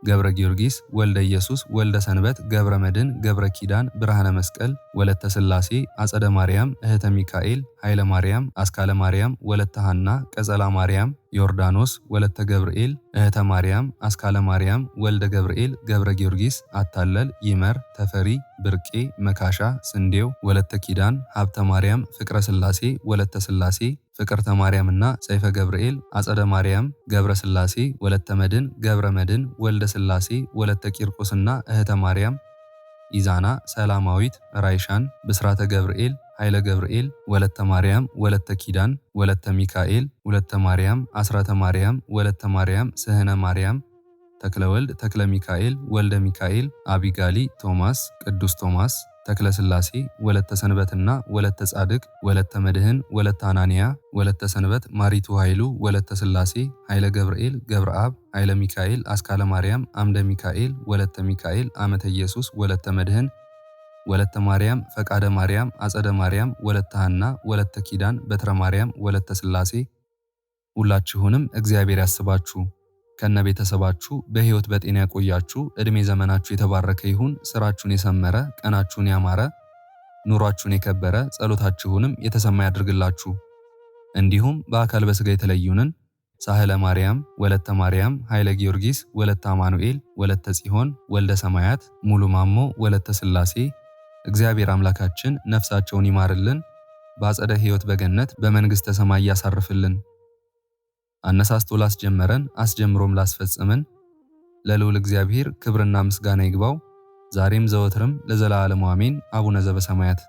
ገብረ ጊዮርጊስ፣ ወልደ ኢየሱስ፣ ወልደ ሰንበት፣ ገብረ መድን፣ ገብረ ኪዳን፣ ብርሃነ መስቀል፣ ወለተ ሥላሴ፣ አጸደ ማርያም፣ እህተ ሚካኤል፣ ኃይለ ማርያም፣ አስካለ ማርያም፣ ወለተ ሐና፣ ቀጸላ ማርያም፣ ዮርዳኖስ፣ ወለተ ገብርኤል፣ እህተ ማርያም፣ አስካለ ማርያም፣ ወልደ ገብርኤል፣ ገብረ ጊዮርጊስ፣ አታለል፣ ይመር፣ ተፈሪ፣ ብርቄ፣ መካሻ፣ ስንዴው፣ ወለተ ኪዳን፣ ሀብተ ማርያም፣ ፍቅረ ሥላሴ፣ ወለተ ሥላሴ፣ ፍቅርተ ማርያምና ሰይፈ ገብርኤል፣ አጸደ ማርያም፣ ገብረ ሥላሴ፣ ወለተ መድን፣ ገብረ መድን፣ ወልደ ሥላሴ፣ ወለተ ቂርቆስና እህተ ማርያም፣ ኢዛና፣ ሰላማዊት፣ ራይሻን፣ ብስራተ ገብርኤል፣ ኃይለ ገብርኤል፣ ወለተ ማርያም፣ ወለተ ኪዳን፣ ወለተ ሚካኤል፣ ወለተ ማርያም፣ አስራተ ማርያም፣ ወለተ ማርያም፣ ስህነ ማርያም፣ ተክለ ወልድ፣ ተክለ ሚካኤል፣ ወልደ ሚካኤል፣ አቢጋሊ፣ ቶማስ፣ ቅዱስ ቶማስ፣ ተክለ ሥላሴ፣ ወለተ ሰንበትና ወለተ ጻድቅ፣ ወለተ መድህን፣ ወለተ አናንያ፣ ወለተ ሰንበት፣ ማሪቱ ኃይሉ፣ ወለተ ሥላሴ፣ ኃይለ ገብርኤል፣ ገብረ አብ፣ ኃይለ ሚካኤል፣ አስካለ ማርያም፣ አምደ ሚካኤል፣ ወለተ ሚካኤል፣ አመተ ኢየሱስ፣ ወለተ መድህን፣ ወለተ ማርያም፣ ፈቃደ ማርያም፣ አጸደ ማርያም፣ ወለተ ሐና፣ ወለተ ኪዳን፣ በትረ ማርያም፣ ወለተ ሥላሴ። ሁላችሁንም እግዚአብሔር ያስባችሁ ከነ ቤተሰባችሁ በሕይወት በጤና ያቆያችሁ። ዕድሜ ዘመናችሁ የተባረከ ይሁን። ስራችሁን የሰመረ፣ ቀናችሁን ያማረ፣ ኑሯችሁን የከበረ፣ ጸሎታችሁንም የተሰማ ያድርግላችሁ። እንዲሁም በአካል በሥጋ የተለዩንን ሳህለ ማርያም፣ ወለተ ማርያም፣ ኃይለ ጊዮርጊስ፣ ወለተ አማኑኤል፣ ወለተ ጽዮን፣ ወልደ ሰማያት፣ ሙሉ ማሞ፣ ወለተ ሥላሴ እግዚአብሔር አምላካችን ነፍሳቸውን ይማርልን፣ በአጸደ ሕይወት በገነት በመንግሥተ ሰማይ ያሳርፍልን። አነሳስቶ ላስጀመረን አስጀምሮም ላስፈጸመን ለልዑል እግዚአብሔር ክብርና ምስጋና ይግባው ዛሬም ዘወትርም ለዘላለሙ አሜን። አቡነ ዘበሰማያት